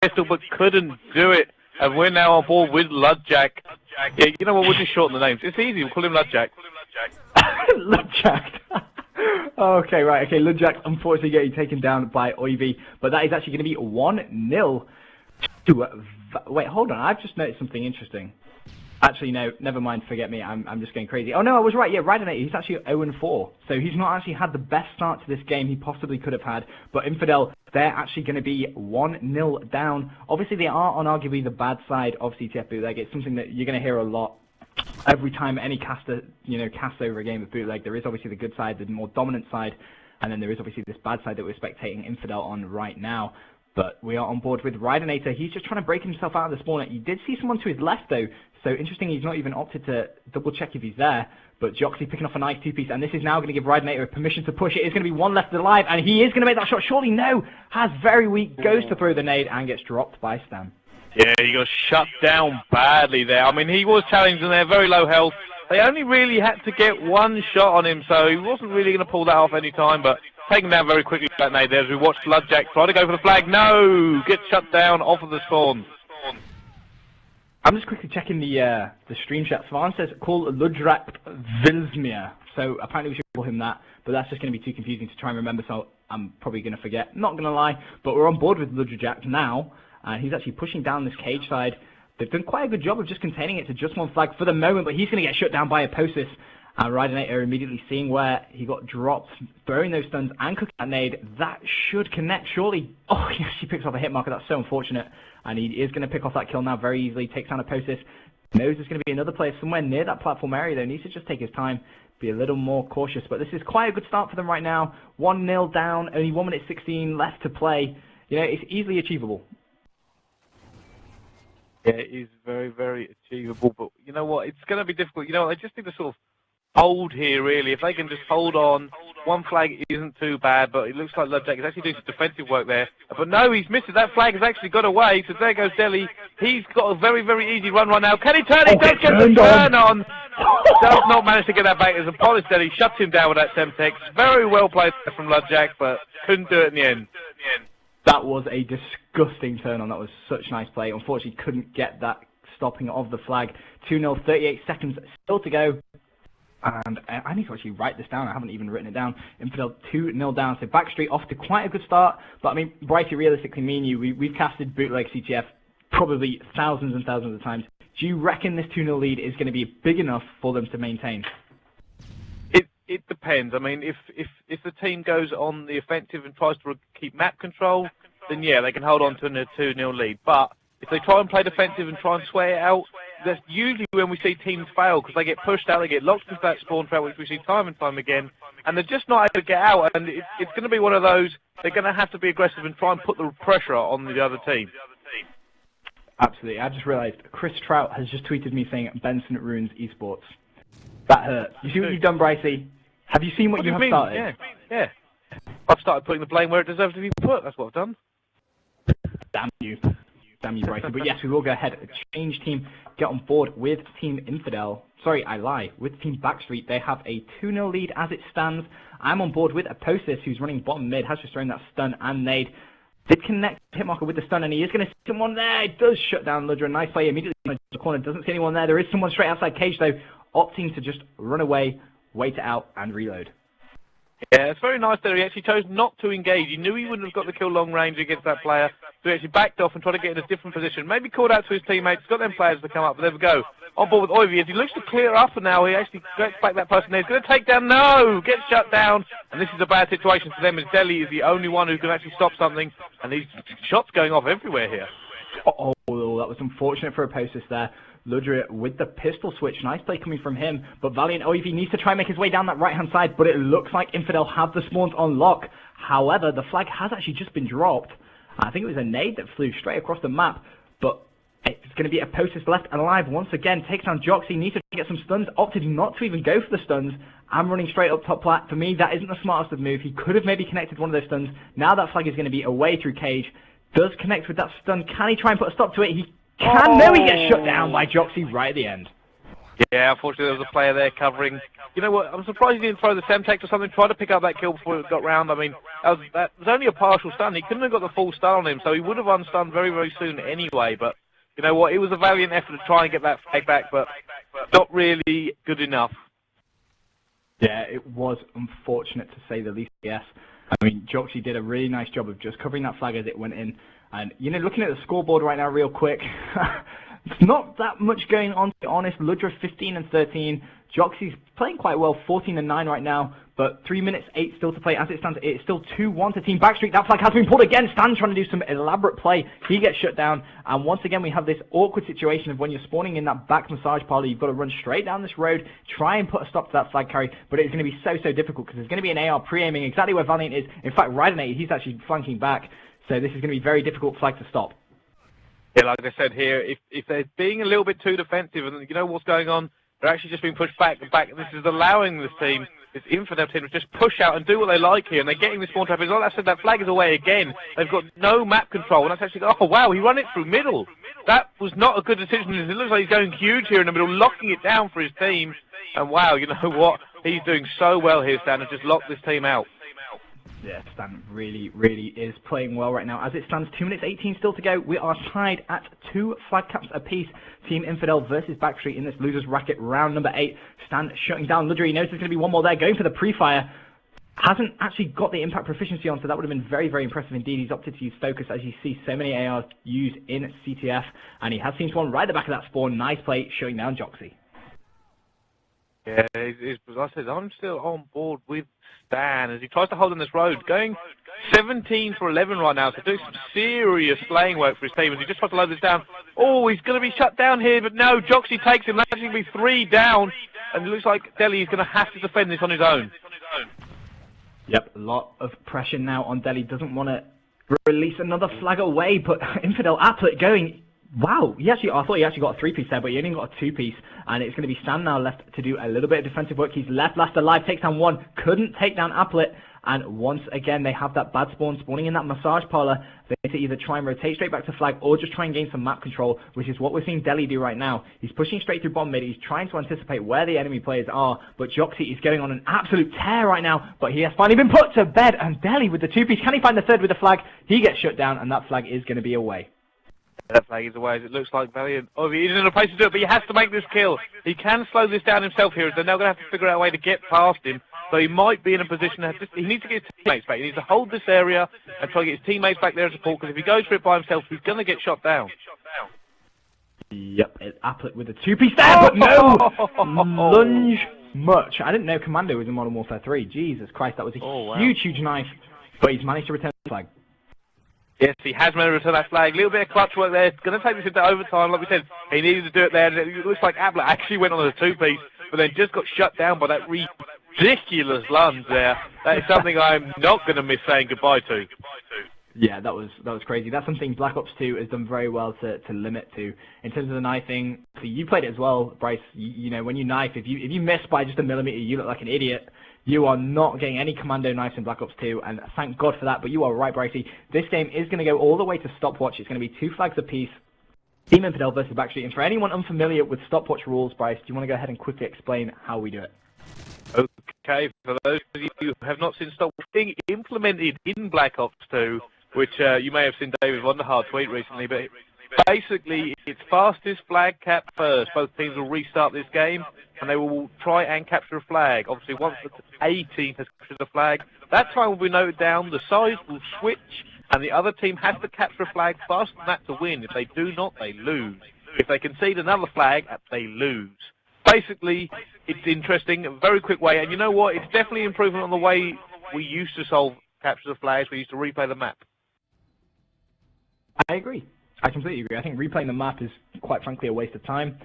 pistol, but couldn't do it. And we're now on board with Ludjack. Yeah, you know what, we'll just shorten the names. It's easy, we'll call him Ludjack. Ludjack. Okay, right, okay, Ludjack unfortunately getting taken down by Oivy, but that is actually going to be 1-0 to... Wait, hold on, I've just noticed something interesting. Actually, no, never mind, forget me, I'm just going crazy. Oh no, I was right, yeah, Raiden, he's actually 0-4, so he's not actually had the best start to this game he possibly could have had, but Infidel, they're actually going to be 1-0 down. Obviously, they are on arguably the bad side of CTF Bootleg. It's something that you're going to hear a lot. Every time any caster, casts over a game of Bootleg, there is obviously the good side, the more dominant side, and then there is obviously this bad side that we're spectating Infidel on right now. But we are on board with Raidenator. He's just trying to break himself out of the spawner. You did see someone to his left, though, so interesting he's not even opted to double-check if he's there. But Joxy picking off a nice two-piece, and this is now going to give Raidenator permission to push. It is going to be one left alive, and he is going to make that shot. Surely no! Has very weak, goes to throw the nade, and gets dropped by Stan. Yeah, he got shut down badly there. I mean, he was challenged and they're very low health. They only really had to get one shot on him, so he wasn't really going to pull that off any time, but taken down very quickly that nade there as we watched Ludjack try to go for the flag. No! Gets shut down off of the spawn. I'm just quickly checking the stream chat. Svarn says, call Ludjack Vilsmir. So apparently we should call him that, but that's just going to be too confusing to try and remember, so I'm probably going to forget. Not going to lie, but we're on board with Ludjack now. He's actually pushing down this cage side. They've done quite a good job of just containing it to just one flag for the moment, but he's going to get shut down by Aposis. And Raidenator immediately seeing where he got dropped, throwing those stuns and cooking that nade. That should connect, surely. Oh, yes, he picks off a hit marker. That's so unfortunate. And he is going to pick off that kill now very easily. Takes down Aposis. Knows there's going to be another player somewhere near that platform area, though. Needs to just take his time, be a little more cautious. But this is quite a good start for them right now. 1-0 down, only 1 minute 16 left to play. It's easily achievable. Yeah, it is very, very achievable, but you know what, it's going to be difficult. They just need to sort of hold here, really. If they can just hold on, one flag isn't too bad, but it looks like Ludjack is actually doing some defensive work there. But no, he's missed it. That flag has actually got away, so there goes Deli. He's got a very, very easy run right now. Can he turn? He does get the turn on. Does not manage to get that back. As a polished Deli shuts him down with that Semtex. Very well played from Ludjack, but couldn't do it in the end. That was a disgusting turn on. That was such nice play. Unfortunately, couldn't get that stopping of the flag. 2-0, 38 seconds still to go. And I need to actually write this down. I haven't even written it down. Infidel 2-0 down. So Backstreet off to quite a good start. But I mean, Brighty, realistically, me and you, we've casted Bootleg CTF probably thousands and thousands of times. Do you reckon this 2-0 lead is going to be big enough for them to maintain? It depends. I mean, if the team goes on the offensive and tries to keep map control, then yeah, they can hold on to a 2-0 lead. But if they try and play defensive and try and sweat it out, that's usually when we see teams fail, because they get pushed out, they get locked into that spawn trap, which we see time and time again, and they're just not able to get out. And it's going to be one of those, they're going to have to be aggressive and try and put the pressure on the other team. Absolutely. I just realised Chris Trout has just tweeted me saying Benson ruins esports. That hurt. You see what you've done, Brycey? Have you seen what you have started? Yeah. I've started putting the blame where it deserves to be put. That's what I've done. Damn you, Brycey. But yes, we will go ahead, change team, get on board with Team Infidel. Sorry, I lie. With Team Backstreet, they have a 2-0 lead as it stands. I'm on board with Aposis, who's running bottom mid, has just thrown that stun and nade. Did connect Hitmarker with the stun, and he is going to see someone there. It does shut down Ludra. Nice play immediately in the corner. Doesn't see anyone there. There is someone straight outside cage, though, opting to just run away, wait it out, and reload. Yeah, it's very nice there. He actually chose not to engage. He knew he wouldn't have got the kill long range against that player, so he actually backed off and tried to get in a different position. Maybe called out to his teammates, got them players to come up, but there we go. On board with Oivy. As he looks to clear up now, he actually gets back that person there. He's going to take down, no! Gets shut down, and this is a bad situation for them, as Deli is the only one who can actually stop something, and these shots going off everywhere here. Oh, that was unfortunate for Aposis there. Ludra with the pistol switch. Nice play coming from him. But Valiant Oivy needs to try and make his way down that right-hand side, but it looks like Infidel have the spawns on lock. However, the flag has actually just been dropped. I think it was a nade that flew straight across the map, but it's going to be Aposis left alive once again. Takes down Joxy, needs to get some stuns, opted not to even go for the stuns. I'm running straight up top plat. For me, that isn't the smartest of move. He could have maybe connected one of those stuns. Now that flag is going to be away through cage. Does connect with that stun. Can he try and put a stop to it? He can. No, he gets shut down by Joxy right at the end. Yeah, unfortunately there was a player there covering. You know what, I'm surprised he didn't throw the Semtex or something, try to pick up that kill before it got round. I mean, that was only a partial stun. He couldn't have got the full stun on him, so he would have unstunned very, very soon anyway. But, you know what, it was a valiant effort to try and get that flag back, but not really good enough. Yeah, it was unfortunate to say the least, yes. I mean, Joxy did a really nice job of just covering that flag as it went in. And, you know, looking at the scoreboard right now real quick, it's not that much going on, to be honest. Ludra 15 and 13. Joxy's playing quite well, 14 and 9 right now, but 3 minutes 8 still to play. As it stands, it's still 2-1 to Team Backstreet. That flag has been pulled again. Stan trying to do some elaborate play. He gets shut down, and once again we have this awkward situation of when you're spawning in that back massage parlor, you've got to run straight down this road, try and put a stop to that flag carry, but it's going to be so difficult because there's going to be an AR pre-aiming exactly where Valiant is. In fact, Rydenator, he's actually flanking back, so this is going to be very difficult flag to stop. Yeah, like I said here, if they're being a little bit too defensive and you know what's going on, they're actually just being pushed back and back. And this is allowing this team, this Infidel team, to just push out and do what they like here. And they're getting this spawn trap. Like I said, that flag is away again. They've got no map control. And that's actually, oh wow, he run it through middle. That was not a good decision. It looks like he's going huge here in the middle, locking it down for his team. And wow, you know what? He's doing so well here, Stan, and just locked this team out. Yeah, Stan really is playing well right now. As it stands, 2 minutes 18 still to go. We are tied at 2 flag caps apiece. Team Infidel versus Backstreet in this losers bracket, round number 8. Stan shutting down Ludra. He knows there's going to be one more there, going for the pre-fire. Hasn't actually got the impact proficiency on, so that would have been very impressive indeed. He's opted to use focus, as you see so many ARs used in CTF, and he has seen one right at the back of that spawn. Nice play, shutting down Joxy. Yeah, as I said, I'm still on board with Stan as he tries to hold on this road, going 17 for 11 right now, so doing some serious slaying work for his team as he just tries to load this down. Oh, he's going to be shut down here, but no, Joxy takes him. That's going to be 3 down, and it looks like Deli is going to have to defend this on his own. Yep, a lot of pressure now on Deli. Doesn't want to release another flag away, but Infidel Applet going. Wow, I thought he actually got a 3-piece there, but he only got a 2-piece, and it's going to be Stan now left to do a little bit of defensive work. He's left last alive, takes down 1, couldn't take down Applet, and once again they have that bad spawning in that massage parlor. They need to either try and rotate straight back to flag or just try and gain some map control, which is what we're seeing Deli do right now. He's pushing straight through bomb mid, he's trying to anticipate where the enemy players are, but Joxy is going on an absolute tear right now, but he has finally been put to bed, and Deli with the 2-piece, can he find the 3rd with the flag? He gets shut down, and that flag is going to be away. That flag is away as it looks like Valiant. Oh, he isn't in a place to do it, but he has to make this kill. He can slow this down himself here, as they're now going to have to figure out a way to get past him. So he might be in a position to he needs to get his teammates back. He needs to hold this area and try to get his teammates back there as support, because if he goes for it by himself, he's going to get shot down. Yep, it's Applet with a 2-piece there, but no! Lunge much. I didn't know Commando was in Modern Warfare 3. Jesus Christ, that was a huge knife, but he's managed to return the flag. Yes, he has managed to return that flag. A little bit of clutch work there. Going to take this into overtime. Like we said, he needed to do it there. It looks like Applet actually went on a 2-piece, but then just got shut down by that ridiculous lunge there. That is something I'm not going to miss saying goodbye to. Yeah, that was crazy. That's something Black Ops 2 has done very well to limit to. In terms of the knifing, so you played it as well, Bryce. You know, when you knife, if you miss by just a millimeter, you look like an idiot. You are not getting any commando knives in Black Ops 2, and thank God for that, but you are right, Brycey. This game is going to go all the way to stopwatch. It's going to be 2 flags apiece. Team Infidel versus Backstreet. And for anyone unfamiliar with stopwatch rules, Bryce, do you want to go ahead and quickly explain how we do it? Okay, for those of you who have not seen stopwatch being implemented in Black Ops 2, which you may have seen David Vonderhaar tweet recently, but basically it's fastest flag cap first. Both teams will restart this game, and they will try and capture a flag. Obviously, once a team has captured the flag, that time will be noted down, the size will switch, and the other team has to capture a flag faster than that to win. If they do not, they lose. If they concede another flag, they lose. Basically, it's interesting, a very quick way, and you know what, it's definitely an improvement on the way we used to solve capture the flags. We used to replay the map. I agree. I completely agree. I think replaying the map is, quite frankly, a waste of time.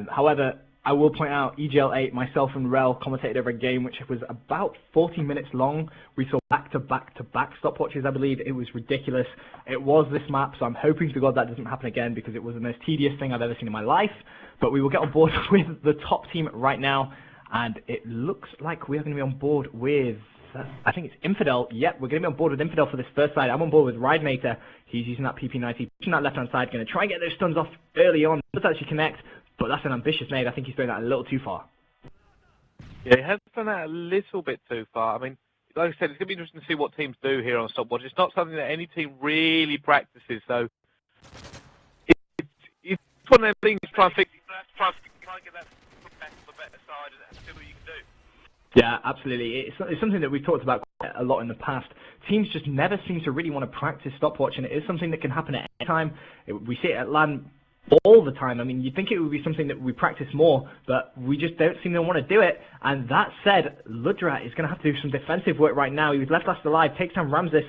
However, I will point out, EGL8, myself and Rel commentated over a game which was about 40 minutes long. We saw back-to-back-to-back stopwatches, I believe. It was ridiculous. It was this map, so I'm hoping to God that doesn't happen again, because it was the most tedious thing I've ever seen in my life. But we will get on board with the top team right now, and it looks like we are going to be on board with... I think it's Infidel. Yep, we're going to be on board with Infidel for this first side. I'm on board with Rydenator. He's using that PP90, pushing that left-hand side, going to try and get those stuns off early on. Does actually connect, but that's an ambitious nade. I think he's going that a little too far. Yeah, he has done that a little bit too far. I mean, like I said, it's going to be interesting to see what teams do here on stopwatch. It's not something that any team really practices, so it's one of them things trying to get that back to the better side and see what you can do. Yeah, absolutely. It's something that we've talked about quite a lot in the past. Teams just never seem to really want to practice stopwatch, and it is something that can happen at any time. We see it at LAN all the time. I mean, you'd think it would be something that we practice more, but we just don't seem to want to do it. And that said, Ludrat is going to have to do some defensive work right now. He was last alive, takes down Ramses,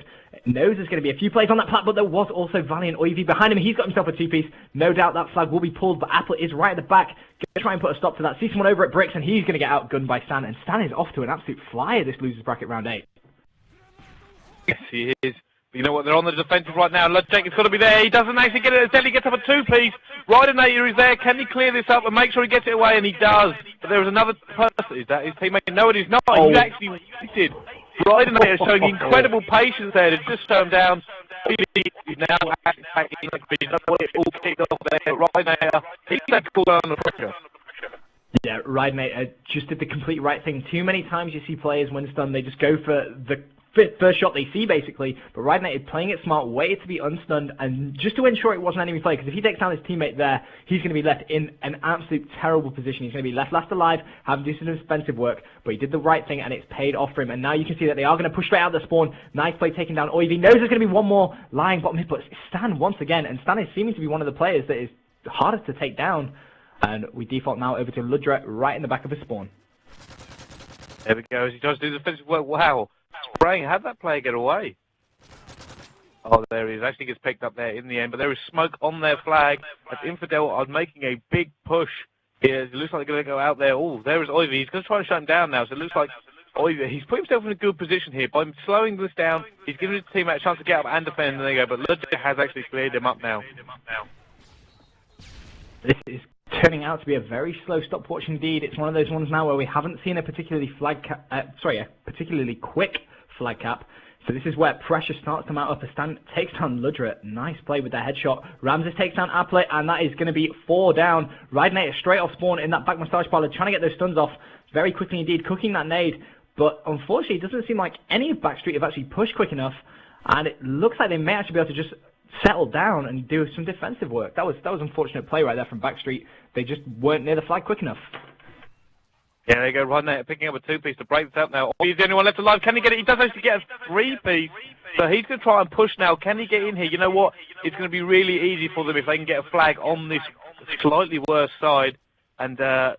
knows there's going to be a few plays on that plat, but there was also Valiant Oiv behind him. He's got himself a two-piece. No doubt that flag will be pulled, but Apple is right at the back. Going to try and put a stop to that. See someone over at Bricks, and he's going to get outgunned by Stan. And Stan is off to an absolute flyer this losers bracket round 8. Yes, he is. But you know what? They're on the defensive right now. Ludjak is going to be there. He doesn't actually get it. He gets up a two-piece. Ridenator is there. Can he clear this up and make sure he gets it away? And he does. But there is another person. Is that his teammate? No, it is not. Oh. He actually waited. Ridenator showing incredible patience there to just turn down. He's now actually back in the pitch. That's what it all kicked off there. Ridenator, he's had to cool down the pressure. Yeah, Ridenator just did the complete right thing. Too many times you see players when stunned, they just go for the first shot they see, basically. But Ridenator playing it smart, waited to be unstunned, and just to ensure it wasn't enemy play, because if he takes down his teammate there, he's going to be left in an absolute terrible position. He's going to be last alive, having to do some defensive work, but he did the right thing, and it's paid off for him. And now you can see that they are going to push straight out the spawn. Nice play taking down Oiv. Knows there's going to be one more lying bottom mid, but Stan once again, and Stan is seeming to be one of the players that is hardest to take down. And we default now over to Ludra right in the back of his spawn. There we go. As he tries to do the defensive work. Wow. Spraying. How'd that player get away? Oh, there he is. Actually gets picked up there in the end. But there is smoke on their flag. As Infidel are making a big push here. It looks like they're going to go out there. Oh, there is Oiv. He's going to try and shut him down now. So it looks like Oiv, he's put himself in a good position here. By slowing this down, he's giving his teammate a chance to get up and defend. And there you go. But Ludra has actually cleared him up now. This is turning out to be a very slow stopwatch indeed. It's one of those ones now where we haven't seen a particularly particularly quick flag cap. So this is where pressure starts to mount up. A Stan takes down Ludra. Nice play with the headshot. Ramses takes down Applet, and that is going to be 4 down. Ridenator straight off spawn in that back massage parlor, trying to get those stuns off very quickly indeed, cooking that nade. But unfortunately, it doesn't seem like any of Backstreet have actually pushed quick enough, and it looks like they may actually be able to just settle down and do some defensive work. That was unfortunate play right there from Backstreet. They just weren't near the flag quick enough. Yeah, there you go, Ridenator picking up a two-piece to break this up now. He's the only one left alive. Can he get it? He does actually get a three-piece. So he's going to try and push now. Can he get in here? You know what? It's going to be really easy for them if they can get a flag on this slightly worse side. And oh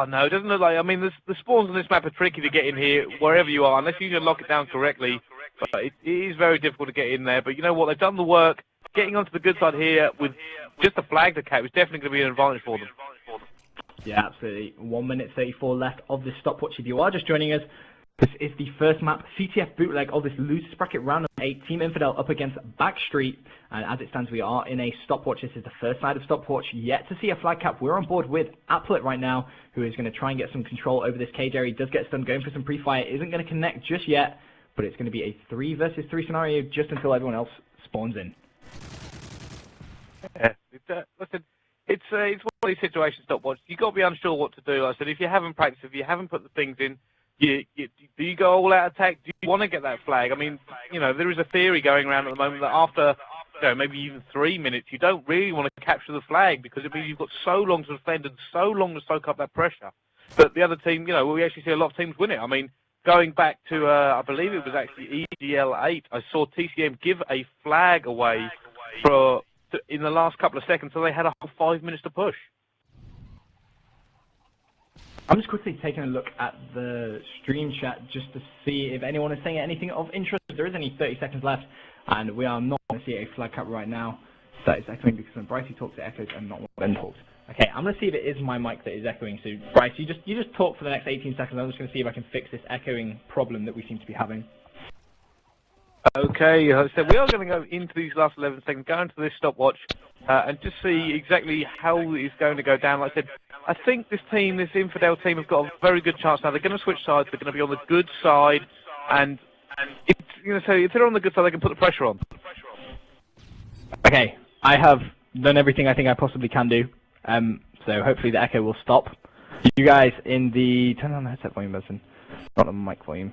no, it doesn't look like, I mean, the spawns on this map are tricky to get in here wherever you are, unless you can lock it down correctly. But it is very difficult to get in there. But you know what? They've done the work. Getting onto the good side here with just a flag to cap is definitely going to be an advantage for them. Yeah, absolutely. 1 minute 34 left of this stopwatch. If you are just joining us, this is the first map, CTF Bootleg, of this losers bracket round of 8. Team Infidel up against Backstreet. And as it stands, we are in a stopwatch. This is the first side of stopwatch yet to see a flag cap. We're on board with Applet right now, who is going to try and get some control over this cage area. He does get stunned, going for some pre-fire. Isn't going to connect just yet, but it's going to be a 3 versus 3 scenario just until everyone else spawns in. Yeah, listen, it's one of these situations, stopwatch. You've got to be unsure what to do. Like I said, if you haven't practiced, if you haven't put the things in, do you go all-out attack? Do you want to get that flag? I mean, you know, there is a theory going around at the moment that after, you know, maybe even 3 minutes, you don't really want to capture the flag because it means you've got so long to defend and so long to soak up that pressure. But the other team, you know, we actually see a lot of teams win it. I mean, going back to, I believe it was actually EDL 8, I saw TCM give a flag away in the last couple of seconds, so they had a whole 5 minutes to push. I'm just quickly taking a look at the stream chat just to see if anyone is saying anything of interest. There is only 30 seconds left, and we are not going to see a flag cap right now. That is echoing because when Brycey talks, it echoes, and not when Ben talks. Okay, I'm going to see if it is my mic that is echoing. So, Bryce, you just talk for the next 18 seconds. I'm just going to see if I can fix this echoing problem that we seem to be having. Okay, so we are going to go into these last 11 seconds, go into this stopwatch, and just see exactly how it's going to go down. Like I said, I think this team, this Infidel team, have got a very good chance now. They're going to switch sides. They're going to be on the good side, and it's, you know, so if they're on the good side, they can put the pressure on. Okay, I have done everything I think I possibly can do. So hopefully the echo will stop. You guys in the... Turn on the headset volume, listen. Not the mic volume.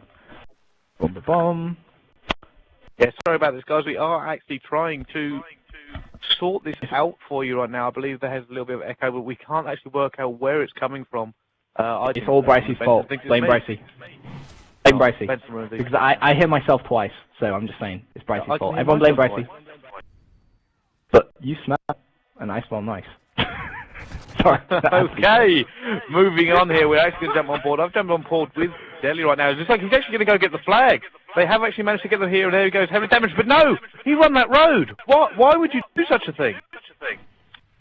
Boom, boom, boom. Yeah, sorry about this, guys. We are actually trying to sort this out for you right now. I believe there has a little bit of echo, but we can't actually work out where it's coming from. It's all Bryce's fault. Blame Brycey. Blame Brycey. Because I hear myself twice, so I'm just saying, it's Bryce's fault. Everyone blame Brycey. But you smell and I smell nice. Sorry. Okay, moving on here. We're actually going to jump on board. I've jumped on board with Deli right now. It's like he's actually going to go get the flag. They have actually managed to get them here, and there he goes, heavy damage. But no, he won that road. Why would you do such a thing?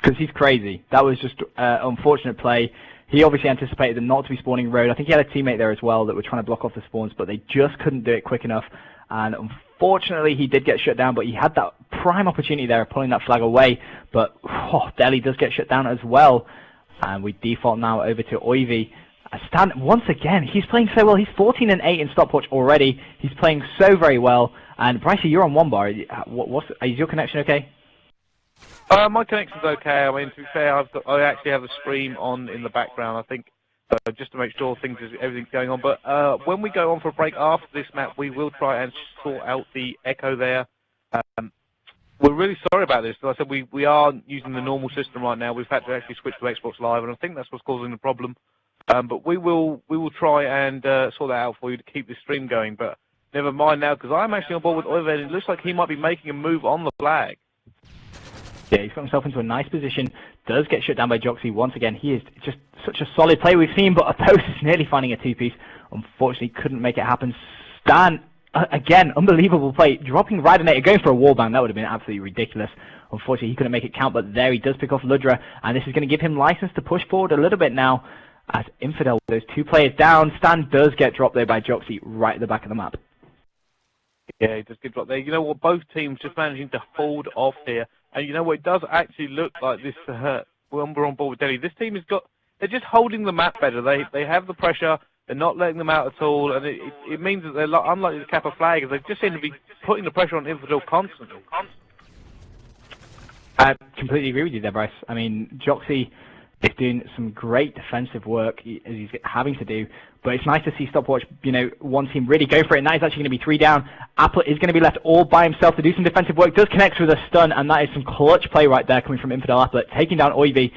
Because he's crazy. That was just unfortunate play. He obviously anticipated them not to be spawning road. I think he had a teammate there as well that were trying to block off the spawns, but they just couldn't do it quick enough. And unfortunately, he did get shut down, but he had that prime opportunity there of pulling that flag away. But Deli does get shut down as well. And we default now over to Oivy. Stan, once again, he's playing so well. He's 14-8 in stopwatch already. He's playing so very well. And Brycey, you're on 1 bar. Is your connection okay? My connection's okay. I mean, to be fair, I actually have the stream on in the background, I think, just to make sure everything's going on. But when we go on for a break after this map, we will try and sort out the echo there. We're really sorry about this. Like I said, we are using the normal system right now. We've had to actually switch to Xbox Live, and I think that's what's causing the problem. But we will try and sort that out for you to keep the stream going. But never mind now, because I'm actually on board with Oivy, and it looks like he might be making a move on the flag. Yeah, he's got himself into a nice position. Does get shut down by Joxy once again. He is just such a solid player we've seen, but Opposed is nearly finding a two-piece. Unfortunately, couldn't make it happen. Stan, again, unbelievable play. Dropping Ridenator, going for a wallbang, that would have been absolutely ridiculous. Unfortunately, he couldn't make it count, but there he does pick off Ludra, and this is going to give him license to push forward a little bit now. As Infidel, those 2 players down. Stan does get dropped there by Joxy right at the back of the map. Yeah, he does get dropped there. You know what? Both teams just managing to hold off here. And you know what? It does actually look like this when we're on board with Delhi. This team has got... They're just holding the map better. They have the pressure. They're not letting them out at all. And it means that they're unlikely to cap a flag, as they just seem to be putting the pressure on Infidel constantly. I completely agree with you there, Bryce. I mean, Joxy is doing some great defensive work, as he's having to do, but it's nice to see Stopwatch, one team really go for it, and that is actually going to be 3 down. Apple is going to be left all by himself to do some defensive work, does connect with a stun, and that is some clutch play right there coming from Infidel Apple, taking down Oivy,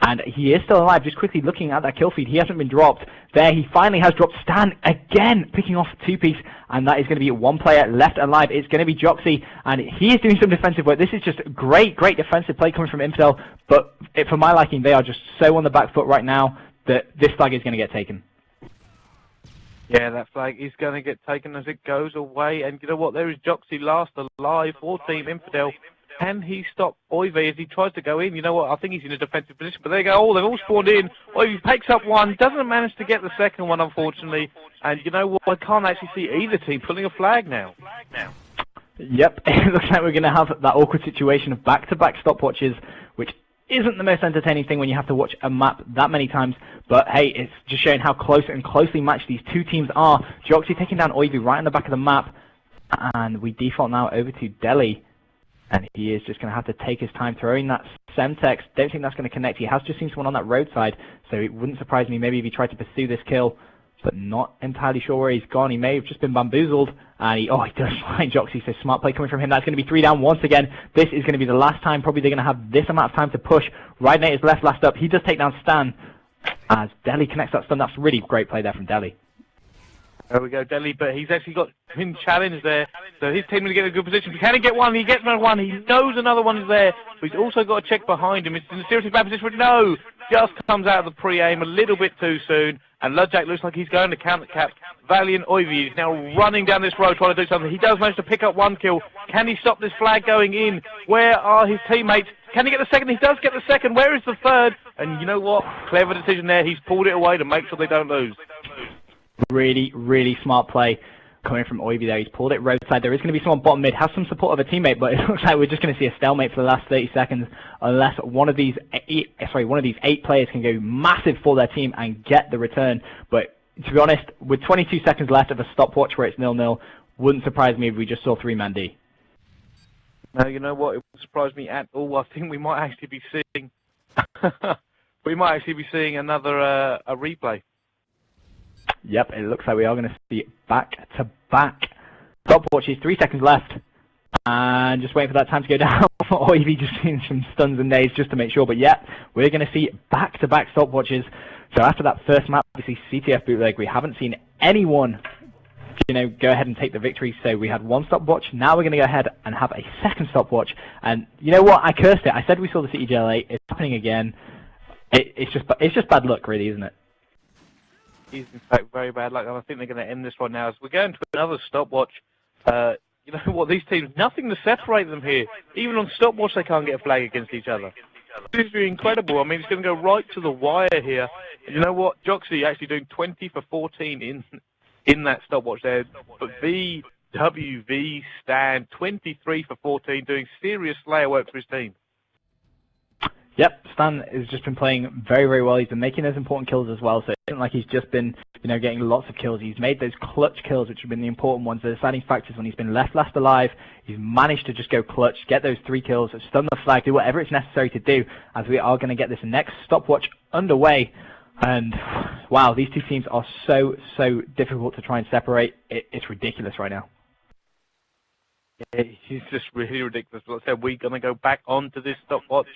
and he is still alive. Just quickly looking at that kill feed, he hasn't been dropped. There, he finally has dropped. Stan again picking off 2-piece, and that is going to be 1 player left alive. It's going to be Joxy, and he is doing some defensive work. This is just great defensive play coming from Infidel, but for my liking, they are just so on the back foot right now that this flag is going to get taken. Yeah, that flag is going to get taken as it goes away, and you know what? There is Joxy last alive for Team Infidel. Can he stop Oivy as he tries to go in? You know what? I think he's in a defensive position, but there you go. Oh, they've all spawned in. Oivy picks up 1, doesn't manage to get the second one, unfortunately. And you know what? I can't actually see either team pulling a flag now. Yep, it looks like we're going to have that awkward situation of back-to-back stopwatches, which isn't the most entertaining thing when you have to watch a map that many times. But hey, it's just showing how close and closely matched these 2 teams are. Joxy taking down Oivy right in the back of the map. And we default now over to Delhi. And he is just going to have to take his time throwing that Semtex. Don't think that's going to connect. He has just seen someone on that roadside, so it wouldn't surprise me maybe if he tried to pursue this kill, but not entirely sure where he's gone. He may have just been bamboozled, and he does find Joxy, so smart play coming from him. That's going to be 3 down once again. This is going to be the last time probably they're going to have this amount of time to push. Ridenator is last up. He does take down Stan as Delhi connects that stun. That's really great play there from Delhi. There we go, Delhi, but he's actually got him challenged there, so his team will get in a good position. Can he get 1? He gets another 1. He knows another one is there, but he's also got to check behind him. It's in a seriously bad position, but no! Just comes out of the pre-aim a little bit too soon, and Ludjack looks like he's going to counter-cap. Valiant Oivy is now running down this road trying to do something. He does manage to pick up 1 kill. Can he stop this flag going in? Where are his teammates? Can he get the second? He does get the second. Where is the third? And you know what? Clever decision there. He's pulled it away to make sure they don't lose. Really smart play coming from Oivy there. He's pulled it roadside. There is going to be someone bottom mid, has some support of a teammate, but it looks like we're just going to see a stalemate for the last 30 seconds unless one of these 8 players can go massive for their team and get the return. But to be honest, with 22 seconds left of a stopwatch where it's 0-0, wouldn't surprise me if we just saw 3-man D. No, you know what? It wouldn't surprise me at all. I think we might actually be seeing We might actually be seeing another a replay. Yep, it looks like we are going to see back-to-back stopwatches. 3 seconds left. And just waiting for that time to go down. Or if just seeing some stuns and days just to make sure. But yeah, we're going to see back-to-back stopwatches. So after that first map, obviously CTF Bootleg, we haven't seen anyone, go ahead and take the victory. So we had 1 stopwatch. Now we're going to go ahead and have a second stopwatch. And you know what? I cursed it. I said we saw the CTGLA. It's happening again. It's just bad luck, really, isn't it? Is in fact very bad luck, and I think they're going to end this one now. As we're going to another stopwatch. You know what? These teams, nothing to separate them here. Even on stopwatch, they can't get a flag against each other. This is incredible. I mean, it's going to go right to the wire here. And you know what? Joxy actually doing 20 for 14 in that stopwatch there. But VWV Stan 23 for 14, doing serious slayer work for his team. Yep, Stan has just been playing very, very well. He's been making those important kills as well, so it isn't like he's just been, getting lots of kills. He's made those clutch kills, which have been the important ones. The deciding factors when he's been left alive, he's managed to just go clutch, get those 3 kills, stun the flag, do whatever it's necessary to do, as we are going to get this next stopwatch underway. And wow, these two teams are so difficult to try and separate. It's ridiculous right now. It's just really ridiculous. Like I said, we're going to go back onto this stopwatch,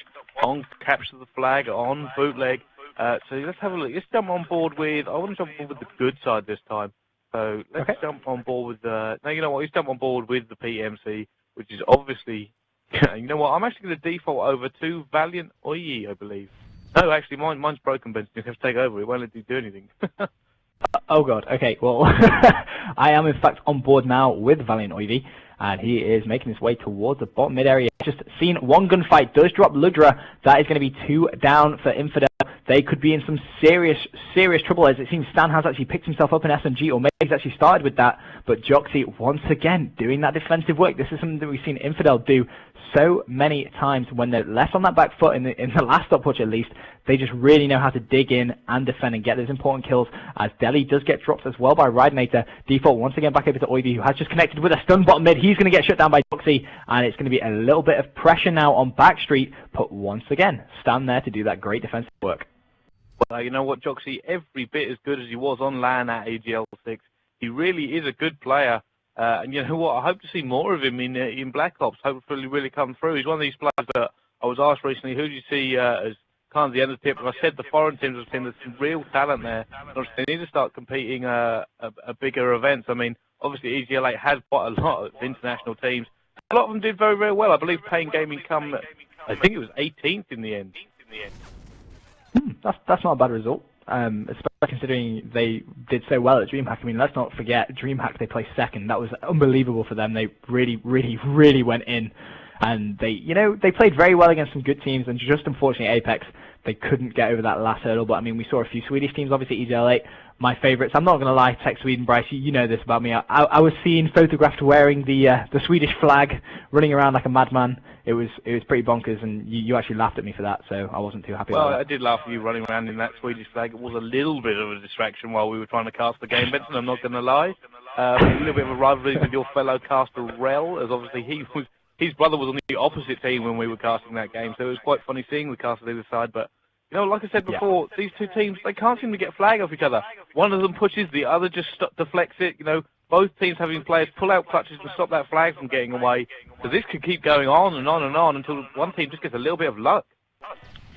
on capture the flag, on bootleg. So let's have a look. Let's jump on board with, I want to jump on board with the good side this time. So let's jump on board with the, no, you know what, let's jump on board with the PMC, which is obviously, you know what, I'm actually going to default over to Valiant EEE, I believe. No, actually, mine's broken, Ben. You have to take over. It won't let you do anything. Oh god, okay, well, I am in fact on board now with Valiant EEE, and he is making his way towards the bottom mid area. Just seen 1 gunfight, does drop Ludra. That is going to be 2 down for Infidel. They could be in some serious trouble, as it seems Stan has actually picked himself up in SMG, or maybe he's actually started with that. But Joxy, once again, doing that defensive work. This is something that we've seen Infidel do so many times when they're left on that back foot in the last stopwatch at least. They just really know how to dig in and defend and get those important kills, as Deli does get dropped as well by Ridenator. Default once again back over to Oivy, who has just connected with a stun bottom mid. He's going to get shut down by Joxy, and it's going to be a little bit of pressure now on Backstreet, but once again, Stan there to do that great defensive work. Well, you know what, Joxy, every bit as good as he was on LAN at AGL6. He really is a good player. And you know what, I hope to see more of him in Black Ops. Hopefully really come through. He's one of these players that I was asked recently, who do you see as kind of the end of the tip? And I said the foreign teams have seen there's some real talent there. They need to start competing a bigger events. I mean, obviously EGL8 has quite a lot of international teams. A lot of them did very, very well. I believe Pain Gaming come, I think it was 18th in the end. That's not a bad result, especially considering they did so well at DreamHack. I mean, let's not forget, DreamHack, they placed 2nd. That was unbelievable for them. They really went in, and they played very well against some good teams, and just unfortunately Apex, they couldn't get over that last hurdle. But I mean, we saw a few Swedish teams, obviously EGL8, my favourites. I'm not going to lie, Tech Sweden, Bryce, you know this about me. I was seen photographed wearing the Swedish flag, running around like a madman. It was pretty bonkers, and you actually laughed at me for that, so I wasn't too happy about that. Well, I did laugh at you running around in that Swedish flag. It was a little bit of a distraction while we were trying to cast the game, Benson, I'm not going to lie. A little bit of a rivalry with your fellow caster, Rel, as obviously his brother was on the opposite team when we were casting that game, so it was quite funny seeing the cast on either side. But you know, like I said before, these two teams, they can't seem to get flag off each other. One of them pushes, the other just deflects it. You know, both teams having players pull out clutches to stop that flag from getting away. So this could keep going on and on and on until one team just gets a little bit of luck.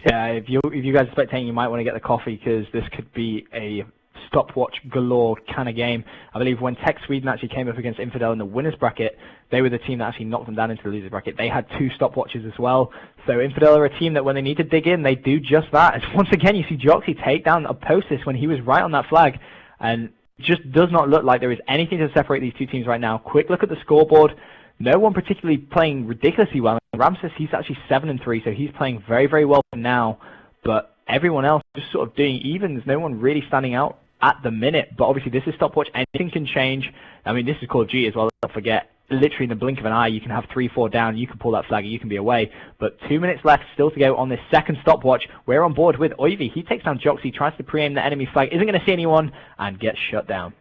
Yeah, if you guys are spectating, you might want to get the coffee, because this could be a stopwatch galore kind of game. I believe when Tech Sweden actually came up against Infidel in the winners bracket, they were the team that actually knocked them down into the losers bracket. They had 2 stopwatches as well. So Infidel are a team that when they need to dig in, they do just that. As once again, you see Joxy take down a Postis when he was right on that flag, and just does not look like there is anything to separate these two teams right now. Quick look at the scoreboard. No one particularly playing ridiculously well. Ramses, he's actually 7-3, so he's playing very, very well now. But everyone else just sort of doing evens. No one really standing out at the minute. But obviously this is stopwatch. Anything can change. I mean, this is Call of Duty as well. Don't forget, literally in the blink of an eye, you can have 3-4 down. You can pull that flag, you can be away. But 2 minutes left still to go on this second stopwatch. We're on board with Oivy. He takes down Joxy, tries to pre-aim the enemy flag, isn't going to see anyone, and gets shut down.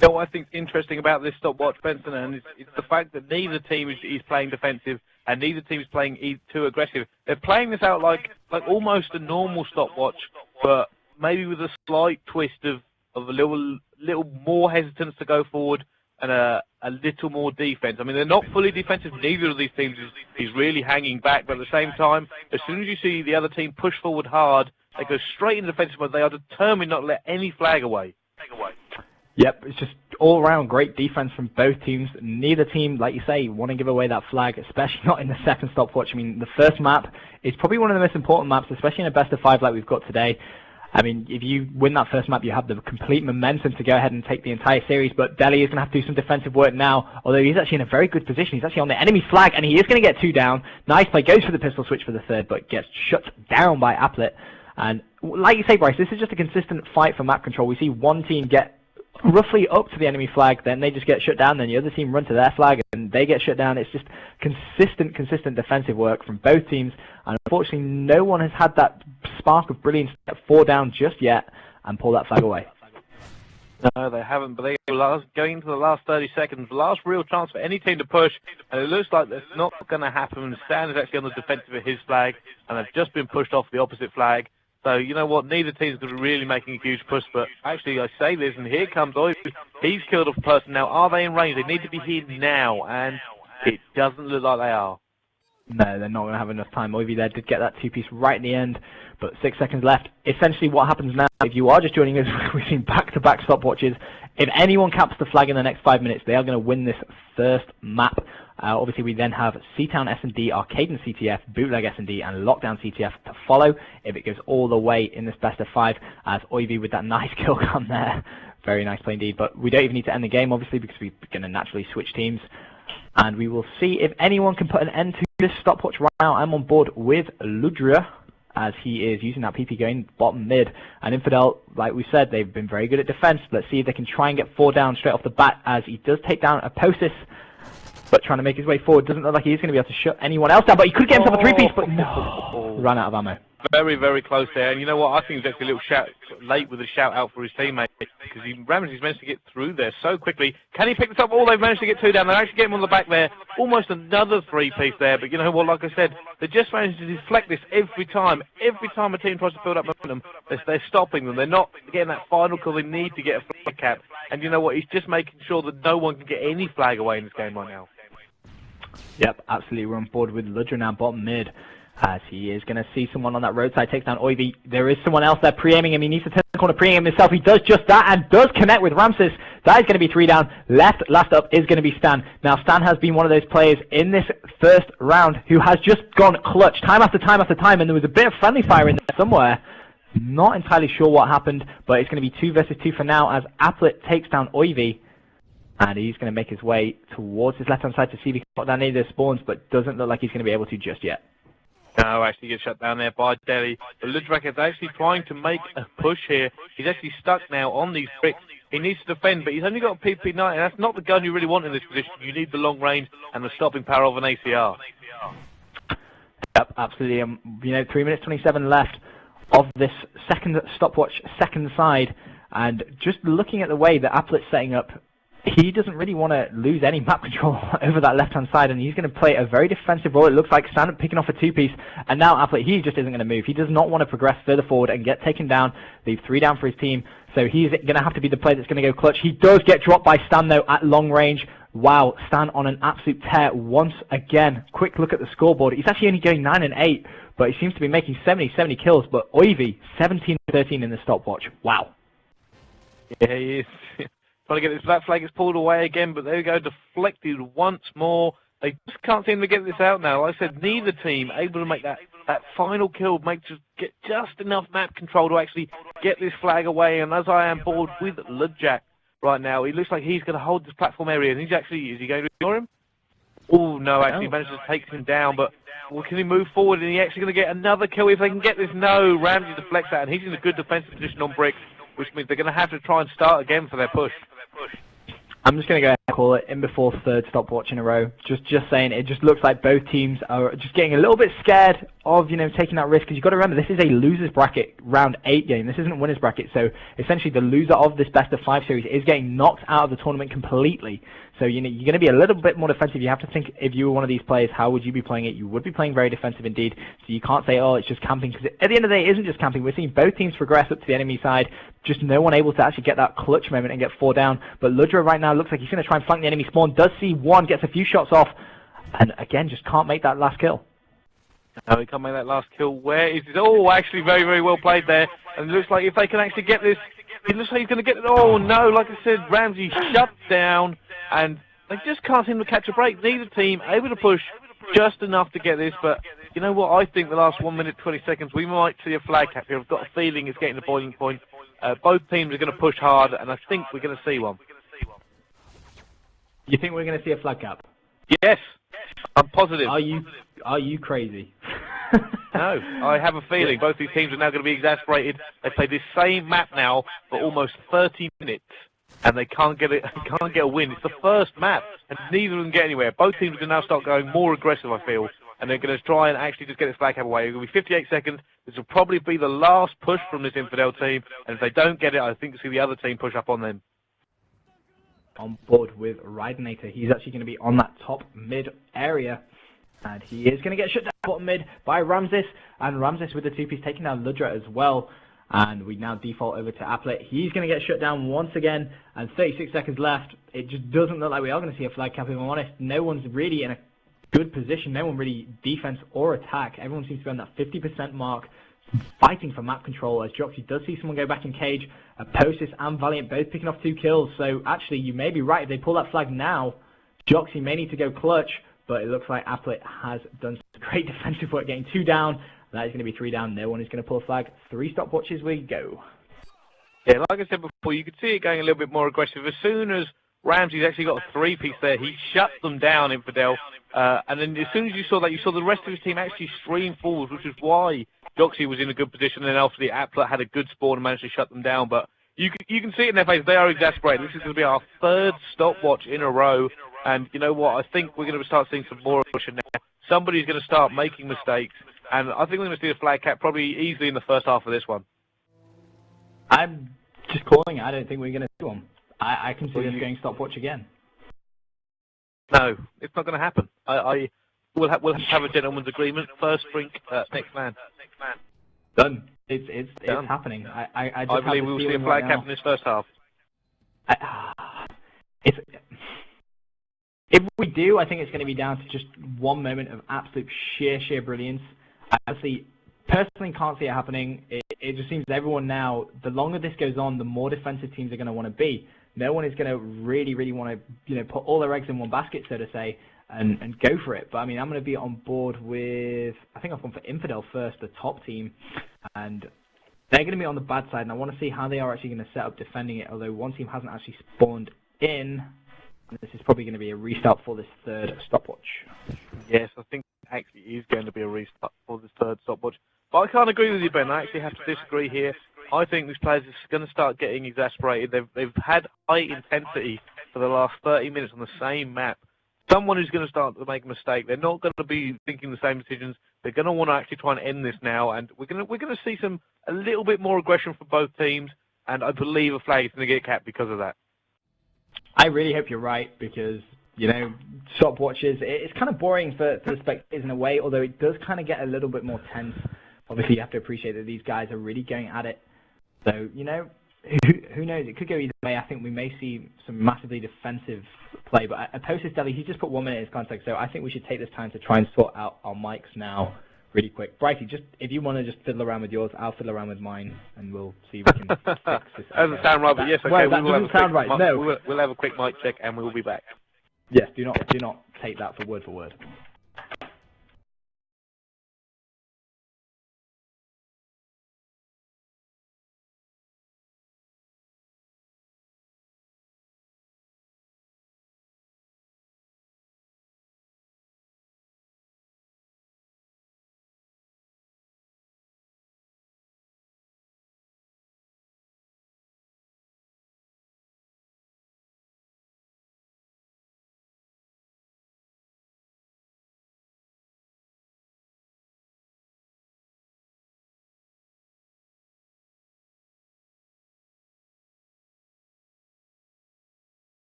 You know what I think is interesting about this stopwatch, Benson, and it's the fact that neither team is playing defensive. and neither team's playing too aggressive. They're playing this out like almost a normal stopwatch, but maybe with a slight twist of a little more hesitance to go forward and a little more defense. I mean, they're not fully defensive. Neither of these teams is really hanging back, but at the same time, as soon as you see the other team push forward hard, they go straight into defensive mode. They are determined not to let any flag away. Yep, it's just all-around great defense from both teams. Neither team, like you say, want to give away that flag, especially not in the second stopwatch. I mean, the first map is probably one of the most important maps, especially in a best-of-5 like we've got today. I mean, if you win that first map, you have the complete momentum to go ahead and take the entire series, but Deli is going to have to do some defensive work now, although he's actually in a very good position. He's actually on the enemy flag, and he is going to get 2 down. Nice play, goes for the pistol switch for the third, but gets shut down by Applet. And like you say, Bryce, this is just a consistent fight for map control. We see one team get roughly up to the enemy flag, then they just get shut down, then the other team run to their flag and they get shut down. It's just consistent defensive work from both teams, and unfortunately no one has had that spark of brilliance to get 4 down just yet and pull that flag away. No, they haven't, but they are going into the last 30 seconds, the last real chance for any team to push, and it looks like that's not going to happen. Stan is actually on the defensive of his flag, and they've just been pushed off the opposite flag. So, you know what, neither team's going to be really making a huge push, but actually I say this, and here comes Oivy. He's killed a person now. Are they in range? They need to be here now, and it doesn't look like they are. No, they're not going to have enough time. Oivy there did get that 2-piece right in the end, but 6 seconds left. Essentially what happens now, if you are just joining us, we've seen back-to-back stopwatches. If anyone caps the flag in the next 5 minutes, they are going to win this first map. Obviously, we then have Seatown S&D, Arkaden CTF, Bootleg S&D, and Lockdown CTF to follow if it goes all the way in this best-of-5, as Oivy with that nice kill cam there. Very nice play indeed, but we don't even need to end the game, obviously, because we're going to naturally switch teams. And we will see if anyone can put an end to this stopwatch right now. I'm on board with Ludra, as he is using that PP going bottom mid. And Infidel, like we said, they've been very good at defense. Let's see if they can try and get 4 down straight off the bat, as he does take down Aposis, but trying to make his way forward. Doesn't look like he's going to be able to shut anyone else down, but he could get himself a 3-piece, but no, ran out of ammo. Very, very close there. And you know what? I think he's actually a little shout late with a shout out for his teammate, because Ramsey's managed to get through there so quickly. Can he pick this up? Oh, they've managed to get 2 down. They actually get him on the back there. Almost another 3-piece there. But you know what? Like I said, they just managed to deflect this every time. Every time a team tries to build up momentum, they're stopping them. They're not getting that final kill they need to get a flag cap. And you know what? He's just making sure that no one can get any flag away in this game right now. Yep, absolutely. We're on board with Ludra now, bottom mid, as he is going to see someone on that roadside, takes down Oivy. There is someone else there pre-aiming him. He needs to turn the corner, pre-aim him himself. He does just that and does connect with Ramses. That is going to be 3 down. Last up is going to be Stan. Now, Stan has been one of those players in this first round who has just gone clutch time after time after time, and there was a bit of friendly fire in there somewhere. Not entirely sure what happened, but it's going to be 2 versus 2 for now, as Applet takes down Oivy. And he's going to make his way towards his left-hand side to see if he can put down any of their spawns, but doesn't look like he's going to be able to just yet. No, actually gets shut down there by Deli. But Ludwig is actually trying to make a push here. He's actually stuck now on these bricks. He needs to defend, but he's only got a PP-9, and that's not the gun you really want in this position. You need the long range and the stopping power of an ACR. Yep, absolutely. You know, 3 minutes 27 left of this second stopwatch, second side, and just looking at the way that Applet's setting up, he doesn't really want to lose any map control over that left-hand side, and he's going to play a very defensive role. It looks like Stan picking off a 2-piece, and now Applet, he just isn't going to move. He does not want to progress further forward and get taken down, leave 3 down for his team, so he's going to have to be the player that's going to go clutch. He does get dropped by Stan, though, at long range. Wow, Stan on an absolute tear once again. Quick look at the scoreboard. He's actually only going 9 and 8, but he seems to be making 70 kills, but Oivy, 17-13 in the stopwatch. Wow. Yeah, he is. Trying to get this black flag, gets pulled away again, but there we go, deflected once more. They just can't seem to get this out now. Like I said, neither team able to make that final kill, get just enough map control to actually get this flag away. And as I am bored with Ludjak right now, it looks like he's going to hold this platform area, and is he going to ignore him? Oh no, actually manages to take him down, but well, can he move forward? And he actually going to get another kill if they can get this? No, Ramsey deflects that, and he's in a good defensive position on bricks, which means they're going to have to try and start again for their push. I'm just going to go ahead and call it in before third stopwatch in a row. Just saying, it just looks like both teams are just getting a little bit scared of, taking that risk. Because you've got to remember, this is a loser's bracket round 8 game. This isn't a winner's bracket. So essentially, the loser of this best of 5 series is getting knocked out of the tournament completely. So you're going to be a little bit more defensive. You have to think, if you were one of these players, how would you be playing it? You would be playing very defensive indeed. So you can't say, oh, it's just camping. Because at the end of the day, it isn't just camping. We're seeing both teams progress up to the enemy side. Just no one able to actually get that clutch moment and get 4 down. But Ludra right now looks like he's going to try and flank the enemy spawn. Does see one, gets a few shots off. And again, just can't make that last kill. No, he can't make that last kill. Where is it? Oh, actually very, very well played there. And it looks like if they can actually get this, it looks like he's going to get it. Oh, no, like I said, Ramsey shut down. And they just can't seem to catch a break. Neither team able to push just enough to get this. But you know what? I think the last 1 minute, 20 seconds, we might see a flag cap here. I've got a feeling it's getting to boiling point. Both teams are going to push hard, and I think we're going to see one. You think we're going to see a flag cap? Yes, I'm positive. Are you crazy? No, I have a feeling both these teams are now going to be exasperated. They play this same map now for almost 30 minutes, and they can't get a win. It's the first map, and neither of them get anywhere. Both teams are going to now start going more aggressive, I feel, and they're going to try and actually just get this flag cap away. It's going to be 58 seconds. This will probably be the last push from this Infidel team, and if they don't get it, I think you'll see the other team push up on them. On board with Ridenator. He's actually going to be on that top mid area. And he is going to get shut down bottom mid by Ramses. And Ramses with the 2-piece taking down Ludra as well. And we now default over to Applet. He's going to get shut down once again. And 36 seconds left. It just doesn't look like we are going to see a flag cap, if I'm honest. No one's really in a good position. No one really defense or attack. Everyone seems to be on that 50% mark, fighting for map control, as Joxy does see someone go back in cage. Posis and Valiant both picking off 2 kills. So actually, you may be right. If they pull that flag now, Joxy may need to go clutch. But it looks like Applet has done some great defensive work, getting 2 down. That is going to be 3 down. No one is going to pull a flag. 3 stopwatches we go. Yeah, like I said before, you could see it going a little bit more aggressive. As soon as Ramsey's actually got a 3-piece there, he shut them down, Infidel. And then as soon as you saw that, you saw the rest of his team actually stream forward, which is why Joxy was in a good position. And then obviously Applet had a good spawn and managed to shut them down. But you can see it in their face. They are exasperated. This is going to be our 3rd stopwatch in a row. And you know what? I think we're going to start seeing some more aggression now. Somebody's going to start making mistakes. And I think we're going to see a flag cap probably easily in the first half of this one. I'm just calling it. I don't think we're going to see one. I can see us going stopwatch again. No, it's not going to happen. We'll have a gentleman's agreement. First drink, next man. Done. It's happening. I believe we will see a flag cap in this first half. If we do, I think it's going to be down to just one moment of absolute sheer brilliance. I actually personally can't see it happening. It just seems everyone now, the longer this goes on, the more defensive teams are going to want to be. No one is going to really want to, put all their eggs in one basket, so to say, and go for it. But I mean, I'm going to be on board with, I think I've gone for Infidel first, the top team, and they're going to be on the bad side, and I want to see how they are actually going to set up defending it, although one team hasn't actually spawned in. This is probably going to be a restart for this 3rd stopwatch. Yes, I think it actually is going to be a restart for this 3rd stopwatch. But I can't agree with you, Ben. I actually have to disagree here. I think these players are going to start getting exasperated. They've had high intensity for the last 30 minutes on the same map. Someone is going to start to make a mistake. They're not going to be thinking the same decisions. They're going to want to actually try and end this now, and we're going to see a little bit more aggression from both teams. And I believe a flag is going to get capped because of that. I really hope you're right, because, stopwatches, it's kind of boring for the spectators in a way, although it does kind of get a little bit more tense. Obviously, you have to appreciate that these guys are really going at it. So, who knows? It could go either way. I think we may see some massively defensive play, but Posis Deli, he's just put 1 minute in his context, so I think we should take this time to try and sort out our mics now really quick. Brighty, if you want to just fiddle around with yours, I'll fiddle around with mine, and we'll see if we can fix this. Doesn't sound right, but yes, okay. Well, that doesn't sound right. No. We'll have a quick mic check, and we will be back. Yes, do not take that for word.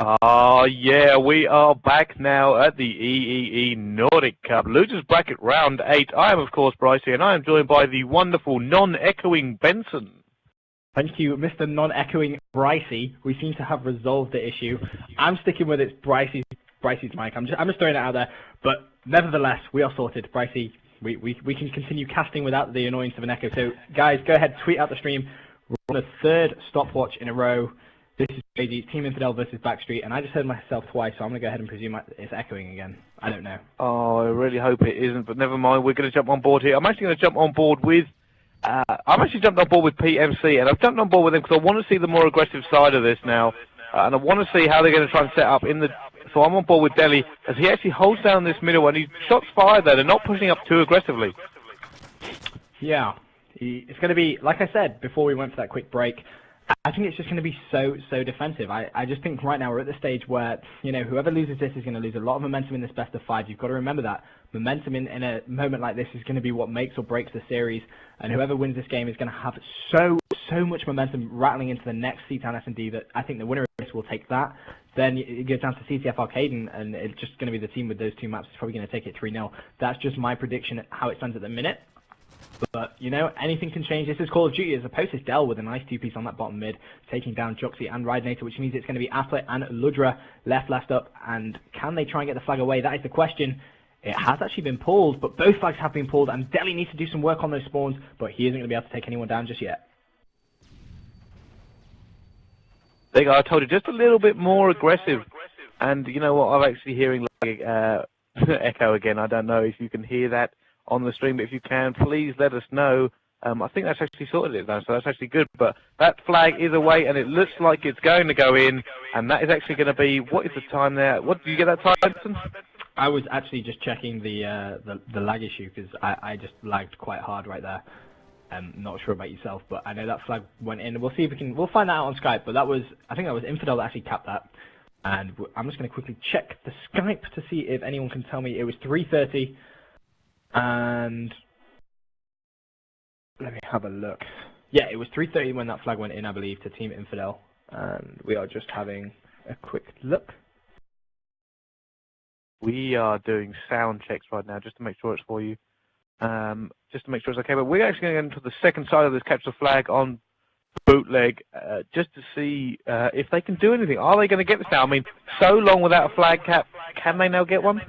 Oh, yeah, we are back now at the EEE Nordic Cup. Losers Bracket Round 8. I am, of course, Brycey, and I am joined by the wonderful, non-echoing Benson. Thank you, Mr. Non-Echoing Brycey. We seem to have resolved the issue. I'm sticking with it's Brycey's mic. I'm just throwing it out there. But nevertheless, we are sorted. Brycey, we can continue casting without the annoyance of an echo. So, guys, go ahead, tweet out the stream. We're on the third stopwatch in a row. This is crazy. Team Infidel versus Backstreet, and I just heard myself twice, so I'm going to go ahead and presume it's echoing again. I don't know. Oh, I really hope it isn't, but never mind. We're going to jump on board here. I'm actually going to jump on board with... I'm actually jumped on board with PMC, and I've jumped on board with them because I want to see the more aggressive side of this now, and I want to see how they're going to try and set up in the... So I'm on board with Delhi, as he actually holds down this middle, and he's shots fired there. They're not pushing up too aggressively. Yeah. It's going to be, like I said before we went for that quick break, I think it's just going to be so defensive. I just think right now we're at the stage where, you know, whoever loses this is going to lose a lot of momentum in this best of 5. You've got to remember that. Momentum in a moment like this is going to be what makes or breaks the series, and whoever wins this game is going to have so much momentum rattling into the next Seatown S&D that I think the winner of this will take that. Then it goes down to CTF Arkaden, and it's just going to be the team with those two maps is probably going to take it 3-0. That's just my prediction at how it stands at the minute. But, you know, anything can change. This is Call of Duty as opposed to Dell with a nice two-piece on that bottom mid, taking down Joxy and Ridenator, which means it's going to be Atlet and Ludra left up. And can they try and get the flag away? That is the question. It has actually been pulled, but both flags have been pulled, and Deli needs to do some work on those spawns, but he isn't going to be able to take anyone down just yet. There you go. I told you, just a little bit more aggressive. And you know what? I'm actually hearing like echo again. I don't know if you can hear that on the stream, but if you can, please let us know. I think that's actually sorted it now, so that's actually good. But that flag is away, and it looks like it's going to go in, and that is actually going to be, what is the time there? What, do you get that time, Benson? I was actually just checking the lag issue, because I just lagged quite hard right there. I'm not sure about yourself, but I know that flag went in. We'll see if we'll find that out on Skype, but I think that was Infidel that actually capped that. And I'm just going to quickly check the Skype to see if anyone can tell me. It was 3:30. And let me have a look. Yeah, it was 3:30 when that flag went in, I believe, to Team Infidel. And we are just having a quick look. We are doing sound checks right now just to make sure it's for you. Just to make sure it's okay. But we're actually going to go into the second side of this capture the flag on Bootleg just to see if they can do anything. Are they going to get this now? I mean, so long without a flag cap. Can they now get one?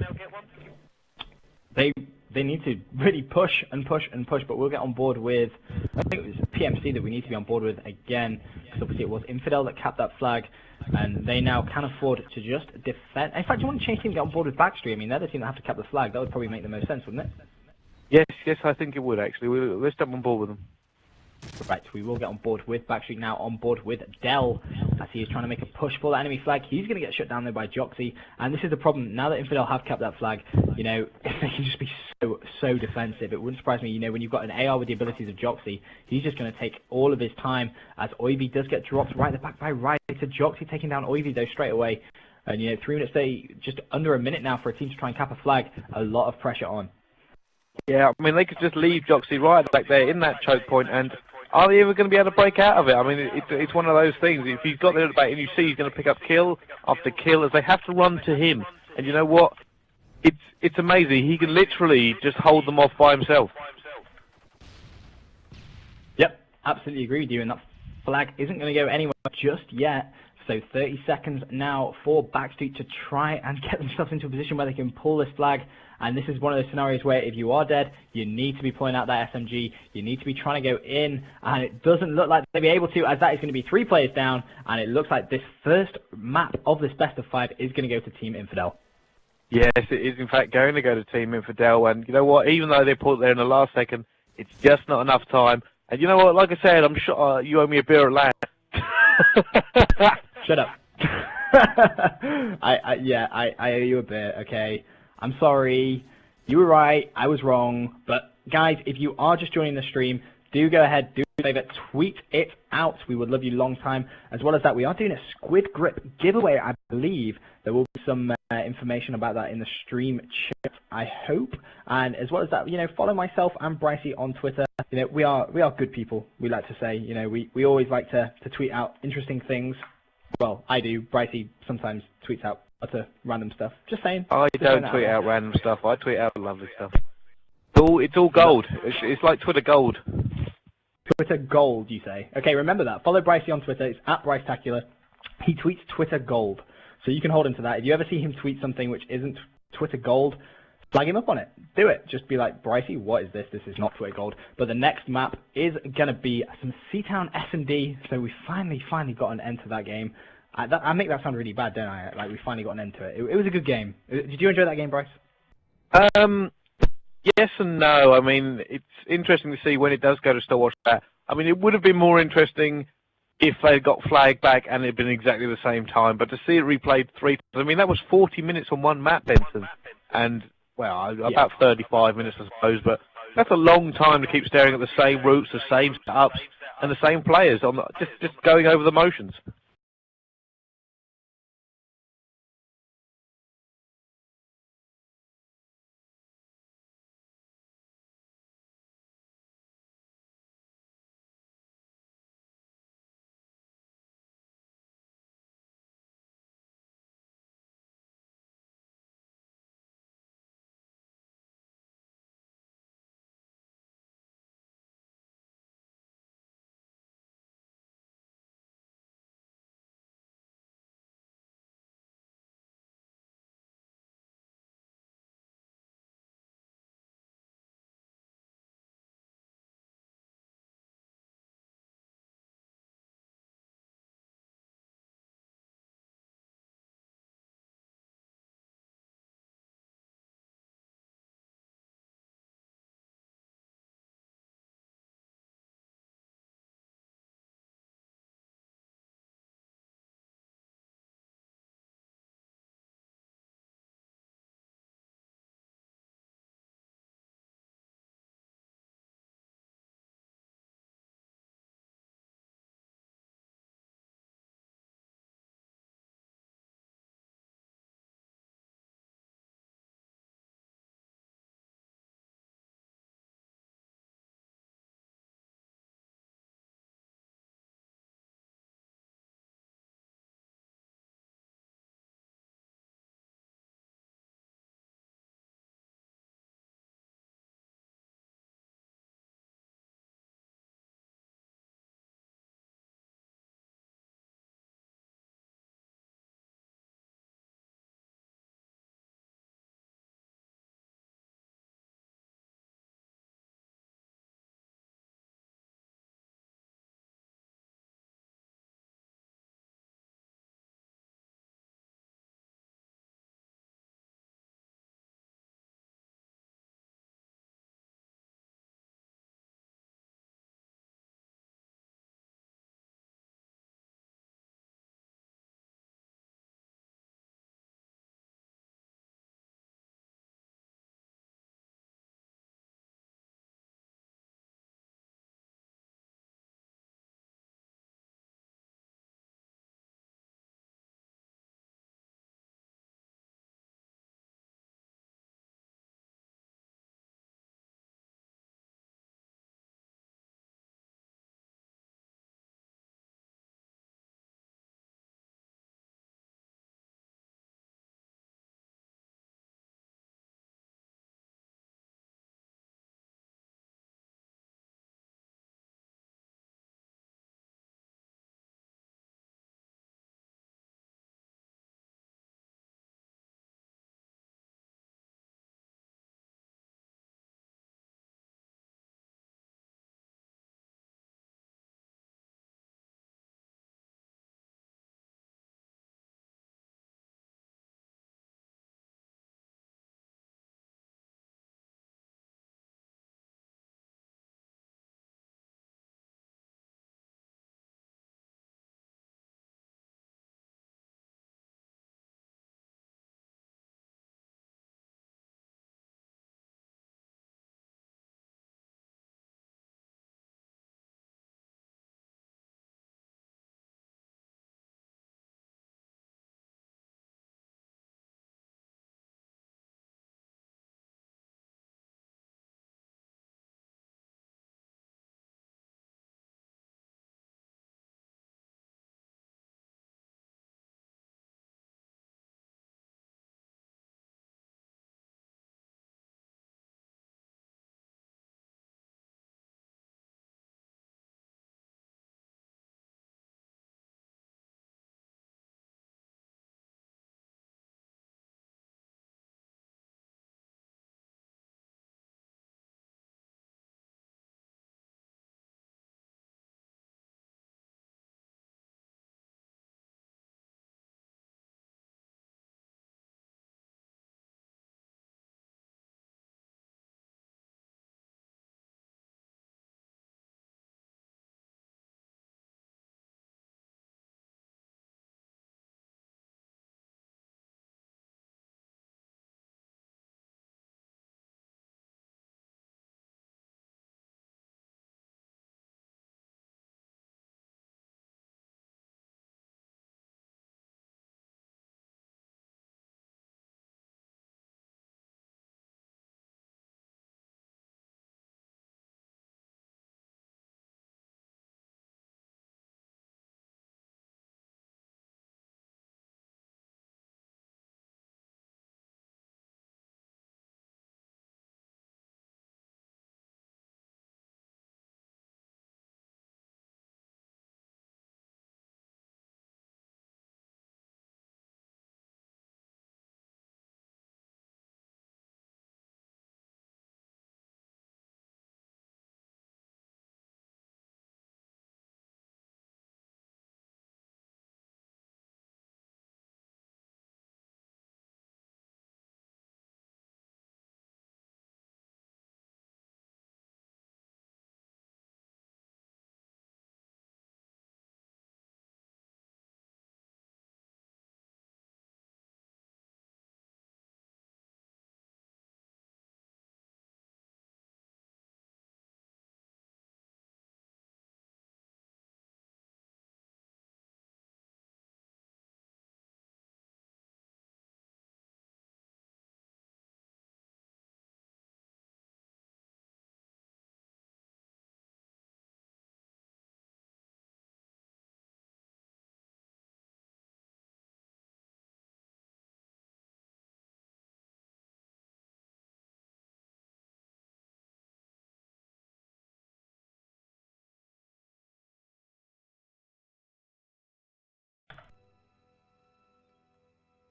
They need to really push and push and push, but we'll get on board with, I think it was PMC that we need to be on board with again, because obviously it was Infidel that capped that flag, and they now can afford to just defend. In fact, you want to change team and get on board with Backstreet? I mean, they're the team that have to cap the flag. That would probably make the most sense, wouldn't it? Yes, I think it would actually. Let's jump on board with them. Right, we will get on board with Backstreet now, on board with Dell, as he is trying to make a push for that enemy flag. He's going to get shut down there by Joxy, and this is the problem. Now that Infidel have kept that flag, you know, they can just be so defensive. It wouldn't surprise me, you know, when you've got an AR with the abilities of Joxy, he's just going to take all of his time, as Oivy does get dropped right at the back by Ridenator. Joxy taking down Oivy, though, straight away. And, you know, 3 minutes there, just under a minute now for a team to try and cap a flag. A lot of pressure on. Yeah, I mean, they could just leave Joxy right back there in that choke point, and are they ever going to be able to break out of it? I mean, it's one of those things. If he's got there at the back and you see he's going to pick up kill after kill, as they have to run to him. And you know what? It's amazing. He can literally just hold them off by himself. Yep, absolutely agree with you. And that flag isn't going to go anywhere just yet. So 30 seconds now for Backstreet to try and get themselves into a position where they can pull this flag. And this is one of those scenarios where if you are dead, you need to be pulling out that SMG. You need to be trying to go in. And it doesn't look like they'll be able to, as that is going to be 3 players down. And it looks like this first map of this best of 5 is going to go to Team Infidel. Yes, it is in fact going to go to Team Infidel. And you know what? Even though they pulled it there in the last second, it's just not enough time. And you know what? Like I said, I'm sure you owe me a beer at land. Shut up. I owe you a bit, okay? I'm sorry. You were right. I was wrong. But, guys, if you are just joining the stream, do go ahead, do a favor, tweet it out. We would love you long time. As well as that, we are doing a Squid Grip giveaway, I believe. There will be some information about that in the stream chat, I hope. And as well as that, you know, follow myself and Brycey on Twitter. You know, we are good people, we like to say. You know, we always like to tweet out interesting things. Well, I do. Brycey sometimes tweets out utter random stuff. Just saying. I Just don't throwing it tweet there. out random stuff. I tweet out lovely stuff. It's all gold. It's like Twitter gold. Twitter gold, you say? Okay, remember that. Follow Brycey on Twitter. It's at Brycetacular. He tweets Twitter gold. So you can hold him to that. If you ever see him tweet something which isn't Twitter gold, flag him up on it. Do it. Just be like, Brycey, what is this? This is not Twitter gold. But the next map is going to be some Seatown S&D. So we finally got an end to that game. I make that sound really bad, don't I? Like, we finally got an end to it. It was a good game. Did you enjoy that game, Bryce? Yes and no. I mean, it's interesting to see when it does go to still watch that. I mean, it would have been more interesting if they got flagged back and it had been exactly the same time. But to see it replayed 3 times, I mean, that was 40 minutes on one map, Benson. And, well, about 35 minutes, I suppose. But that's a long time to keep staring at the same routes, the same setups, and the same players, just going over the motions.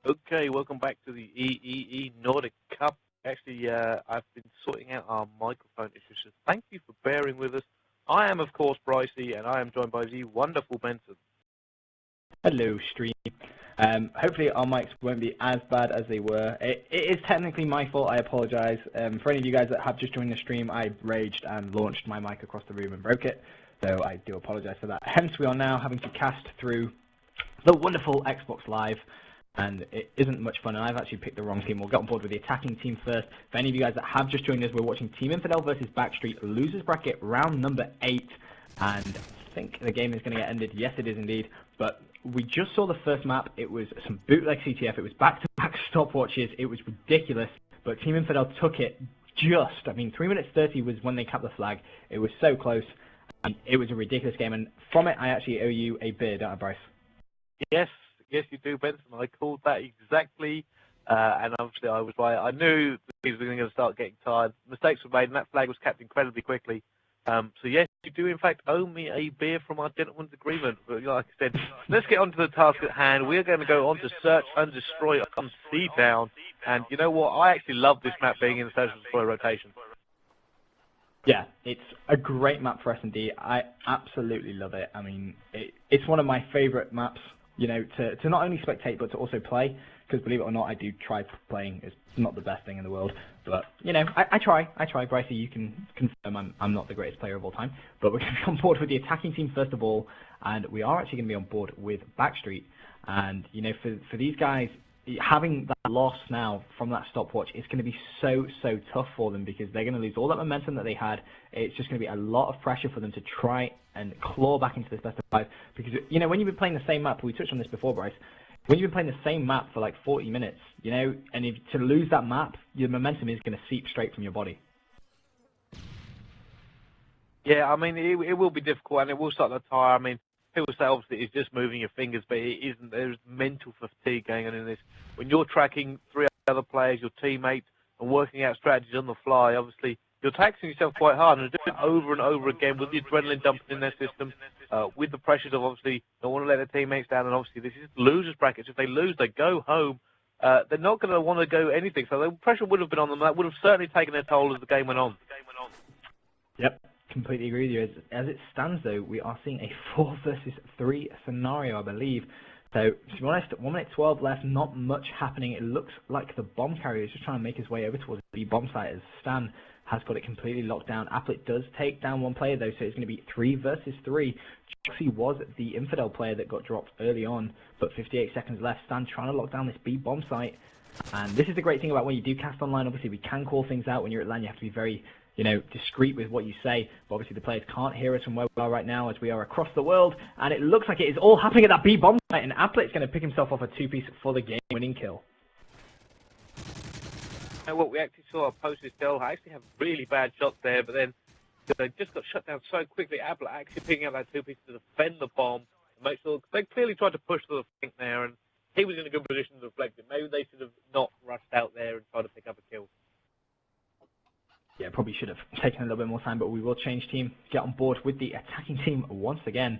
Okay, welcome back to the EEE Nordic Cup. Actually, I've been sorting out our microphone issues, so thank you for bearing with us. I am, of course, Brycey, and I am joined by the wonderful Benson. Hello, stream. Hopefully our mics won't be as bad as they were. It is technically my fault, I apologise. For any of you guys that have just joined the stream, I raged and launched my mic across the room and broke it, so I do apologise for that. Hence, we are now having to cast through the wonderful Xbox Live, and it isn't much fun, and I've actually picked the wrong team. We'll get on board with the attacking team first. For any of you guys that have just joined us, we're watching Team Infidel versus Backstreet, losers bracket, round number 8, and I think the game is going to get ended. Yes, it is indeed, but we just saw the first map. It was some bootleg CTF, it was back-to-back stopwatches, it was ridiculous, but Team Infidel took it just, 3 minutes 30 was when they capped the flag. It was so close, and it was a ridiculous game, and from it, I actually owe you a beer, don't I, Bryce? Yes, you do, Benson. I called that exactly, and obviously I was right. I knew the teams were going to start getting tired. Mistakes were made, and that flag was capped incredibly quickly. So yes, you do in fact owe me a beer from our gentleman's agreement. But like I said, let's get on to the task at hand. We're going to go on to search and destroy on Seatown. And you know what? I actually love this map being in the search and destroy rotation. Yeah, it's a great map for S&D. I absolutely love it. It's one of my favourite maps, to not only spectate but to also play, because believe it or not, I do try playing. It's not the best thing in the world, but, I try. Brycey, you can confirm I'm not the greatest player of all time, but we're going to be on board with the attacking team first of all, and we are actually going to be on board with Backstreet, and, for these guys, having that loss now from that stopwatch is going to be so tough for them, because they're going to lose all that momentum that they had. It's just going to be a lot of pressure for them to try and claw back into this best of 5, because when you've been playing the same map, we touched on this before, Bryce, when you've been playing the same map for like 40 minutes, and to lose that map, your momentum is going to seep straight from your body. Yeah, it will be difficult, and it will start to tire. People say obviously it's just moving your fingers, but it isn't. There's mental fatigue going on in this. When you're tracking 3 other players, your teammates, and working out strategies on the fly, obviously you're taxing yourself quite hard, and doing it over and over again with the adrenaline dumping in their system, with the pressures of obviously don't want to let their teammates down, and obviously this is losers brackets. If they lose, they go home. They're not going to want to go anything, so the pressure would have been on them. That would have certainly taken their toll as the game went on. Yep. Completely agree with you. As it stands, though, we are seeing a 4 versus 3 scenario, I believe. So, to be honest, 1 minute 12 left, not much happening. It looks like the bomb carrier is just trying to make his way over towards the bomb site, as Stan has got it completely locked down. Applet does take down 1 player, though, so it's going to be 3 versus 3. Joxy was the Infidel player that got dropped early on, but 58 seconds left. Stan trying to lock down this B bomb site. And this is the great thing about when you do cast online. Obviously, we can call things out. When you're at LAN, you have to be very discreet with what you say, but obviously the players can't hear us from where we are right now, as we are across the world, and it looks like it is all happening at that B bomb site, and Applet's going to pick himself off a 2-piece for the game-winning kill. What we actually saw a Infidel actually have really bad shots there, but then they just got shut down so quickly. Applet actually picking up that 2-piece to defend the bomb, and make sure they clearly tried to push to the flank there, and he was in a good position to deflect it. Maybe they should have not rushed out there and tried to pick up a kill. Yeah, probably should have taken a little bit more time, but we will change team, get on board with the attacking team once again,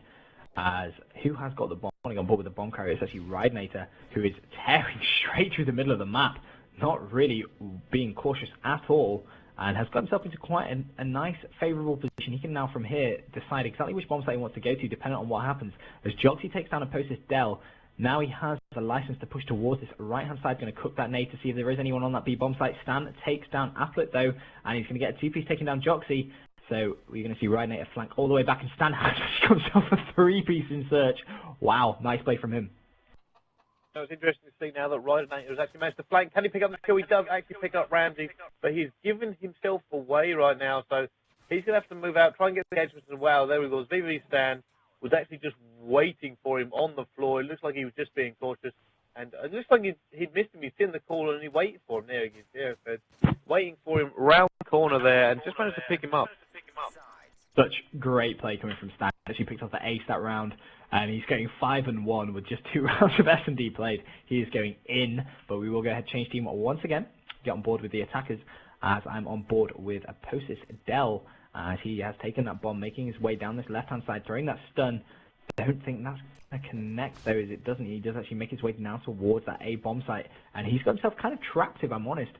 as who has got the bomb on board with the bomb carrier? It's actually Ridenator, who is tearing straight through the middle of the map, not really being cautious at all, and has got himself into quite a nice, favourable position. He can now from here decide exactly which bomb site he wants to go to, depending on what happens. As Joxy takes down a Infidel, now he has a license to push towards this right-hand side, going to cook that nade to see if there is anyone on that B-bomb site. Stan takes down Applet, though, and he's going to get a 2-piece taking down Joxy. So we're going to see Ridenator flank all the way back, and Stan has got himself a 3-piece in search. Wow, nice play from him. So it's interesting to see now that Ridenator has actually managed to flank. Can he pick up the kill? He does actually pick up Ramsey, but he's given himself away right now, so he's going to have to move out, try and get the engagement, and wow, there we go. VV Stan was actually just waiting for him on the floor. It looks like he was just being cautious, and it looks like he'd missed him. He's in the corner, and he waited for him. There he is, there, waiting for him round the corner there, and just managed to pick him up. Such great play coming from Stan. He picked off the ace that round, and he's going 5-1 with just 2 rounds of S&D played. He is going in, but we will go ahead and change team once again, get on board with the attackers, as I'm on board with Infididel, as he has taken that bomb, making his way down this left-hand side, throwing that stun I don't think that's going to connect, though, as it doesn't. He does actually make his way now towards that A bomb site, and he's got himself kind of trapped, if I'm honest.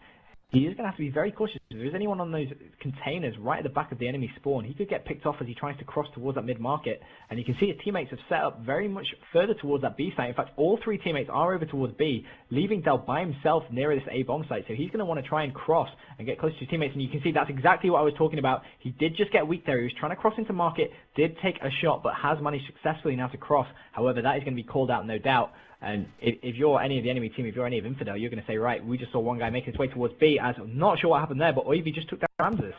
He is going to have to be very cautious. If there's anyone on those containers right at the back of the enemy spawn, he could get picked off as he tries to cross towards that mid-market. And you can see his teammates have set up very much further towards that B site. In fact, all three teammates are over towards B, leaving Del by himself near this A bomb site. So he's going to want to try and cross and get close to his teammates. And you can see that's exactly what I was talking about. He did just get weak there. He was trying to cross into market, did take a shot, but has managed successfully now to cross. However, that is going to be called out, no doubt. And if you're any of the enemy team, if you're any of Infidel, you're going to say, right, we just saw one guy make his way towards B, as I'm not sure what happened there, but Oivy just took down Ramses.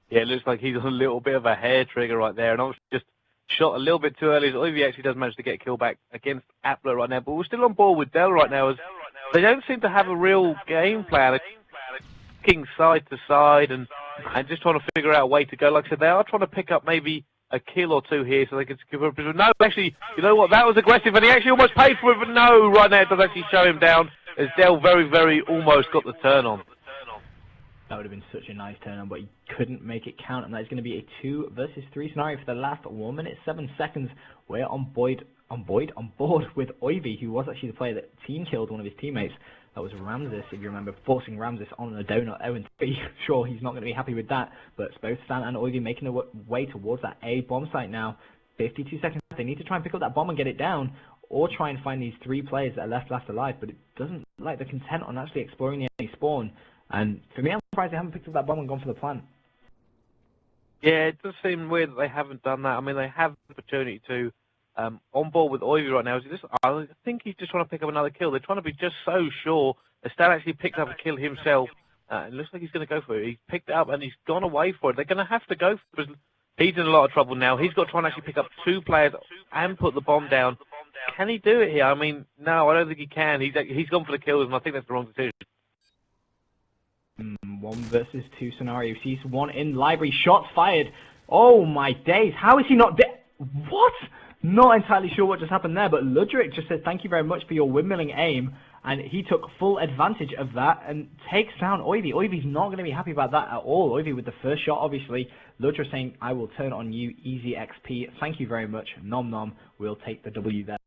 Yeah, it looks like he's on a little bit of a hair trigger right there, and obviously just shot a little bit too early. Oivy actually does manage to get a kill back against Appler right now, but we're still on board with Del right now, as they don't seem to have a real game plan. They're kicking side to side and just trying to figure out a way to go. Like I said, they are trying to pick up maybe a kill or two here so they can secure a position. No, actually, you know what, that was aggressive, and he actually almost paid for it, but no, right now it does actually show him down, as Del very, very almost got the turn on. That would have been such a nice turn on, but he couldn't make it count, and that is going to be a 2 versus 3 scenario for the last 1 minute 7 seconds. We're on board with Oivy, who was actually the player that team killed one of his teammates. That was Ramses, if you remember, forcing Ramses on a donut 0-3. Sure, he's not going to be happy with that, but it's both Stan and Oivy making their way towards that A bomb site now. 52 seconds. They need to try and pick up that bomb and get it down, or try and find these 3 players that are left alive, but it doesn't look like they're content on actually exploring the enemy spawn. And for me, I'm surprised they haven't picked up that bomb and gone for the plant. Yeah, it does seem weird that they haven't done that. I mean, they have the opportunity to. On board with Oivy right now. I think he's just trying to pick up another kill. They're trying to be just so sure. Stan actually picked up a kill himself. It looks like he's going to go for it. He's picked it up and he's gone away for it. They're going to have to go for it. He's in a lot of trouble now. He's got to try and actually pick up 2 players and put the bomb down. Can he do it here? I mean, no, I don't think he can. He's gone for the kills, and I think that's the wrong decision. 1 versus 2 scenario. Sees one in library. Shots fired. Oh my days. How is he not dead? What? Not entirely sure what just happened there, but Ludric just said thank you very much for your windmilling aim, and he took full advantage of that and takes down Oivy. Oivy's not going to be happy about that at all. Oivy with the first shot, obviously. Ludric saying, I will turn on you, easy XP. Thank you very much. Nom nom. We'll take the W there.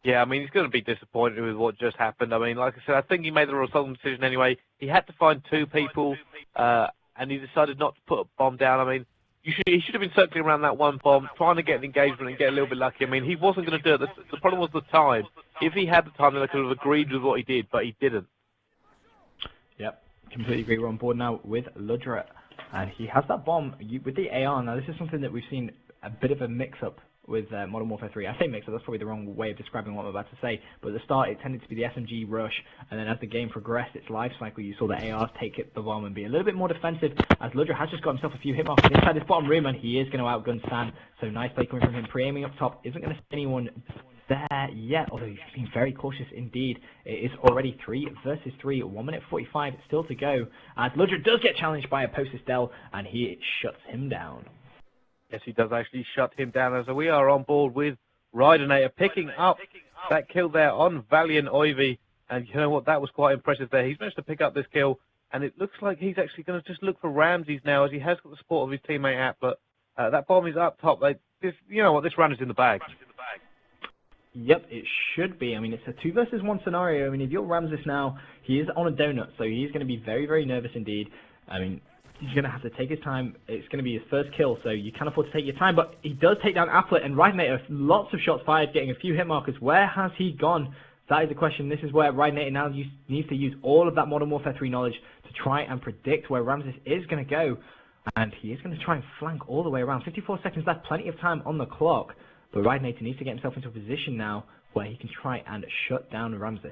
Yeah, I mean, he's going to be disappointed with what just happened. I mean, like I said, I think he made the wrong decision anyway. He had to find 2 people, and he decided not to put a bomb down. I mean, he should have been circling around that one bomb, trying to get an engagement and get a little bit lucky. I mean, he wasn't going to do it. The problem was the time. If he had the time, then I could have agreed with what he did, but he didn't. Yep, completely agree. We're on board now with Ludra, and he has that bomb with the AR. Now, this is something that we've seen a bit of a mix-up with Modern Warfare 3. I say mix-up, that's probably the wrong way of describing what I'm about to say, but at the start it tended to be the SMG rush, and then as the game progressed its life cycle, you saw the ARs take it the bomb and be a little bit more defensive, as Ludra has just got himself a few hit markers inside this bottom room, and he is going to outgun Stan, so nice play coming from him, pre-aiming up top, isn't going to see anyone there yet, although he's being very cautious indeed. It is already 3 versus 3, 1 minute 45 still to go, as Ludra does get challenged by a Post-Estelle, and he shuts him down. Yes, he does actually shut him down, as we are on board with Ridenator picking up that kill there on Valiant Oivy. And you know what, that was quite impressive there. He's managed to pick up this kill, and it looks like he's actually going to just look for Ramses now, as he has got the support of his teammate App, but that bomb is up top. You know what, this run is in the bag. Yep, it should be. I mean, it's a 2 versus 1 scenario. I mean, if you're Ramses now, he is on a donut, so he's going to be very, very nervous indeed. I mean, he's going to have to take his time. It's going to be his first kill, so you can afford to take your time. But he does take down Applet and Ridenator. Lots of shots fired, getting a few hit markers. Where has he gone? That is the question. This is where Ridenator now needs to use all of that Modern Warfare 3 knowledge to try and predict where Ramses is going to go. And he is going to try and flank all the way around. 54 seconds left, plenty of time on the clock. But Ridenator needs to get himself into a position now where he can try and shut down Ramses.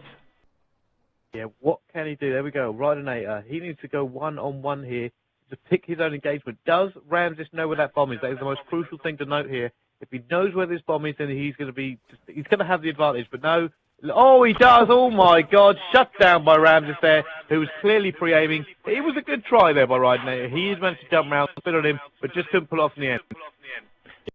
Yeah, what can he do? There we go. Ridenator. He needs to go one-on-one here to pick his own engagement. Does Ramses know where that bomb is? That is the most crucial thing to note here. If he knows where this bomb is, then he's going to have the advantage. But no. Oh, he does. Oh, my God. Shut down by Ramses there, who was clearly pre-aiming. It was a good try there by Ridenator. He has managed to jump around, spit on him, but just couldn't pull off in the end.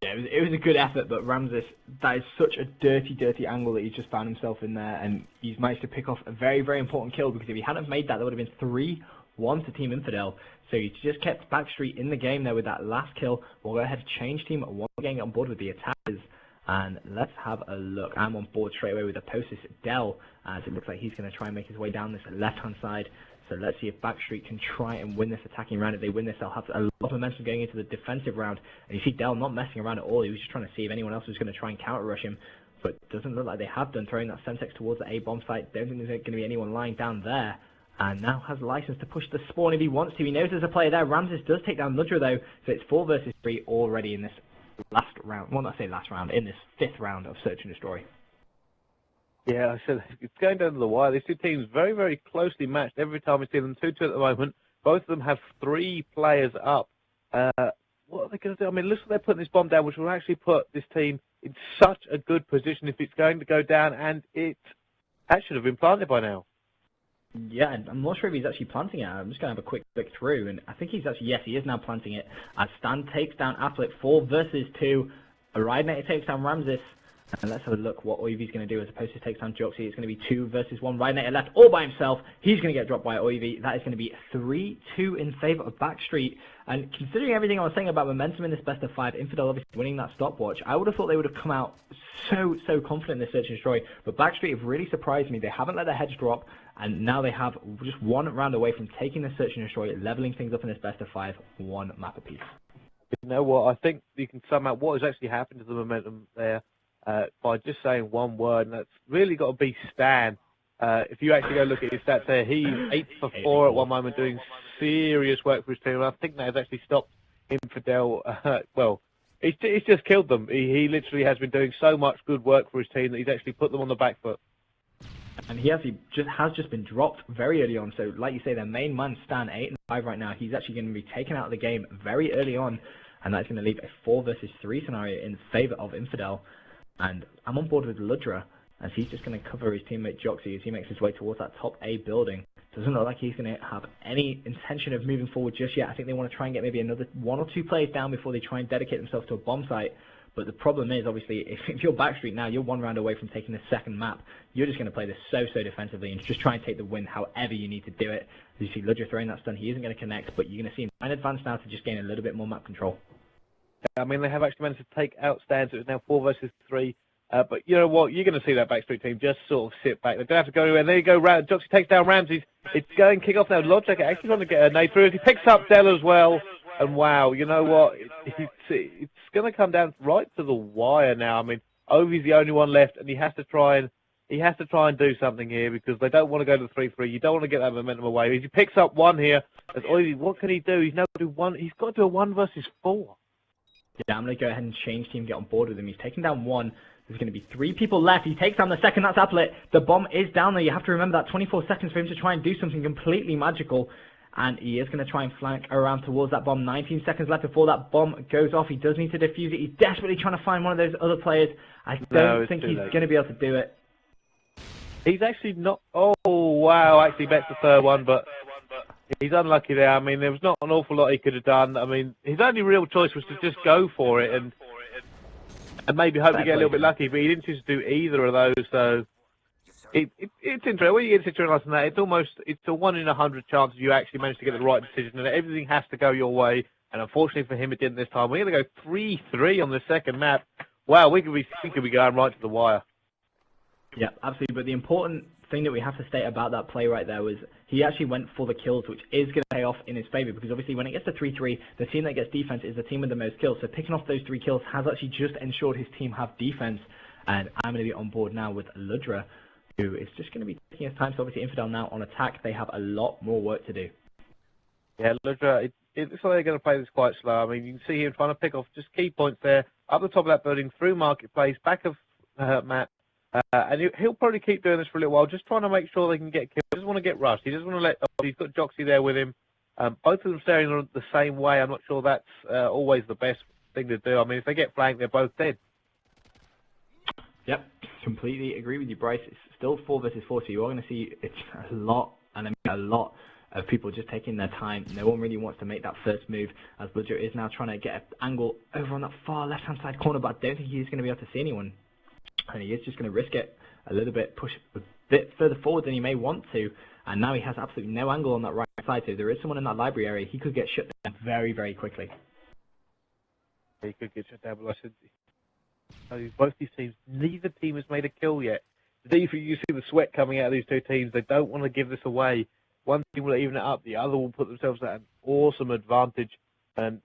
Yeah, it was a good effort, but Ramses, that is such a dirty, dirty angle that he's just found himself in there, and he's managed to pick off a very, very important kill, because if he hadn't made that, there would have been 3 1 to Team Infidel. So he just kept Backstreet in the game there with that last kill. We'll go ahead and change team. One getting on board with the attackers. And let's have a look. I'm on board straight away with the Infidel, as it looks like he's going to try and make his way down this left-hand side. So let's see if Backstreet can try and win this attacking round. If they win this, they'll have a lot of momentum going into the defensive round. And you see Del not messing around at all. He was just trying to see if anyone else was going to try and counter-rush him. But it doesn't look like they have done, throwing that Semtex towards the A bomb site. Don't think there's going to be anyone lying down there. And now has license to push the spawn if he wants to. He knows there's a player there. Ramses does take down Ludra though. So it's 4 versus 3 already in this last round. Well, not say last round, in this 5th round of Search and Destroy. Yeah, I said it's going down to the wire. These two teams very, very closely matched every time we see them. 2-2 at the moment. Both of them have 3 players up. What are they going to do? I mean, looks like they're putting this bomb down, which will actually put this team in such a good position if it's going to go down, and that should have been planted by now. Yeah, and I'm not sure if he's actually planting it. I'm just going to have a quick look through, and I think he's actually, yes, he is now planting it. As Stan takes down Applet, 4 versus 2. Ariadne takes down Ramses. And let's have a look what Oivy's going to do as opposed to takes down Joxy. It's going to be 2 versus 1. Rydnator left all by himself. He's going to get dropped by Oivy. That is going to be 3-2 in favour of Backstreet. And considering everything I was saying about momentum in this best of 5, Infidel obviously winning that stopwatch, I would have thought they would have come out so confident in this Search and Destroy. But Backstreet have really surprised me. They haven't let their heads drop, and now they have just 1 round away from taking the Search and Destroy, levelling things up in this best of 5, 1 map apiece. You know what? I think you can sum up what has actually happened to the momentum there. By just saying one word, and that's really got to be Stan. If you actually go look at his stats there, he's 8 for 4 at one moment, doing serious work for his team. And I think that has actually stopped Infidel. Well, it's just killed them. He literally has been doing so much good work for his team that he's actually put them on the back foot. And he actually has just been dropped very early on. So, like you say, their main man, Stan, 8 and 5 right now. He's actually going to be taken out of the game very early on, and that's going to leave a 4 versus 3 scenario in favour of Infidel. And I'm on board with Ludra, as he's just going to cover his teammate Joxy as he makes his way towards that top A building. Doesn't look like he's going to have any intention of moving forward just yet. I think they want to try and get maybe another 1 or 2 players down before they try and dedicate themselves to a bomb site. But the problem is, obviously, if you're Backstreet now, you're 1 round away from taking the 2nd map. You're just going to play this so defensively and just try and take the win however you need to do it. As you see Ludra throwing that stun, he isn't going to connect, but you're going to see him in advance now to just gain a little bit more map control. I mean, they have actually managed to take out Stan, so it's now 4 versus 3. But you know what? You're going to see that Backstreet team just sort of sit back. They don't have to go anywhere. There you go. Joxy takes down Ramses. It's going kick off now. Logic actually going to get a nade through. He picks up Dell as well. And wow, you know what? It's going to come down right to the wire now. I mean, Ovi's the only one left, and he has to try and do something here because they don't want to go to the 3-3. You don't want to get that momentum away. As he picks up 1 here, as Ovi, what can he do? He's now got to do 1. He's got to do a 1 versus 4. Yeah, I'm going to go ahead and change team, get on board with him. He's taken down 1. There's going to be 3 people left. He takes down the 2nd. That's Applet. The bomb is down there. You have to remember that 24 seconds for him to try and do something completely magical. And he is going to try and flank around towards that bomb. 19 seconds left before that bomb goes off. He does need to defuse it. He's desperately trying to find one of those other players. I don't think he's going to be able to do it. He's actually not... Oh, wow. Actually, that's the 3rd one, but he's unlucky there. I mean, there was not an awful lot he could have done. I mean, his only real choice was to just go for it and maybe hope to get a little bit lucky, but he didn't choose to do either of those, so it's interesting. When you get a situation like that, it's a 1 in 100 chance of you actually manage to get the right decision, and everything has to go your way, and unfortunately for him it didn't this time. We're going to go 3-3 on the 2nd map. Wow, we could be going right to the wire. Yeah, absolutely, but the important thing that we have to state about that play right there was he actually went for the kills, which is going to pay off in his favour, because obviously when it gets to 3-3, the team that gets defense is the team with the most kills. So picking off those 3 kills has actually just ensured his team have defense, and I'm going to be on board now with Ludra, who is just going to be taking his time. So obviously Infidel now on attack, they have a lot more work to do. Yeah, Ludra, it looks like they're going to play this quite slow. I mean, you can see him trying to pick off just key points there, up the top of that building, through Marketplace, back of map. And he'll probably keep doing this for a little while, just trying to make sure they can get killed. He doesn't want to get rushed. He doesn't want to let... He's got Joxy there with him. Both of them staring the same way. I'm not sure that's always the best thing to do. I mean, if they get flanked, they're both dead. Yep, completely agree with you, Bryce. It's still 4 versus 4, so you are going to see it's a lot, and I mean a lot, of people just taking their time. No one really wants to make that first move, as Budger is now trying to get an angle over on that far left-hand side corner, but I don't think he's going to be able to see anyone. And he is just going to risk it a little bit, push a bit further forward than he may want to, and now he has absolutely no angle on that right side. So if there is someone in that library area, he could get shut down very, very quickly. He could get shut down, but I said, both these teams, neither team has made a kill yet. You see the sweat coming out of these two teams. They don't want to give this away. One team will even it up, the other will put themselves at an awesome advantage. And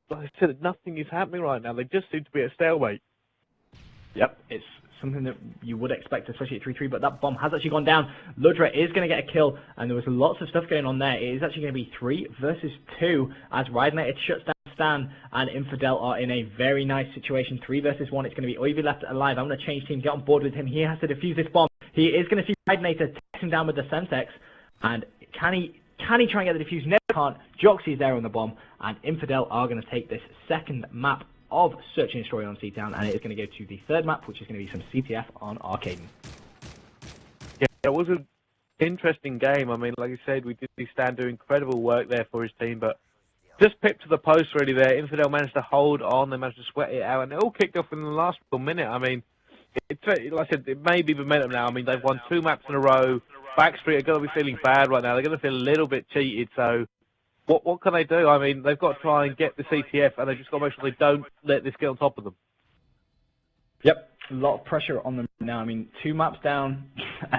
like I said, nothing is happening right now. They just seem to be at a stalemate. Yep, it's something that you would expect, especially at 3-3, but that bomb has actually gone down. Ludra is going to get a kill, and there was lots of stuff going on there. It is actually going to be 3 versus 2 as Ridenated shuts down Stan and Infidel are in a very nice situation. 3 versus 1. It's going to be Oivy left alive. I'm going to change team, get on board with him. He has to defuse this bomb. He is going to see Ridenated take him down with the Semtex, and can he try and get the defuse? No, can't. Joxy is there on the bomb, and Infidel are going to take this second map of Search and Destroy on Seatown, and it is going to go to the third map, which is going to be some CTF on Arkaden. Yeah, it was an interesting game. I mean, like you said, we did see Stan do incredible work there for his team, but just pipped to the post really there. Infidel managed to hold on, they managed to sweat it out, and it all kicked off in the last minute. I mean, like I said, it may be momentum now. I mean, they've won 2 maps in a row. Backstreet are going to be feeling bad right now. They're going to feel a little bit cheated, so what can they do? I mean, they've got to try and get the CTF, and they've just got to make sure they don't let this get on top of them. Yep, a lot of pressure on them now. I mean, 2 maps down,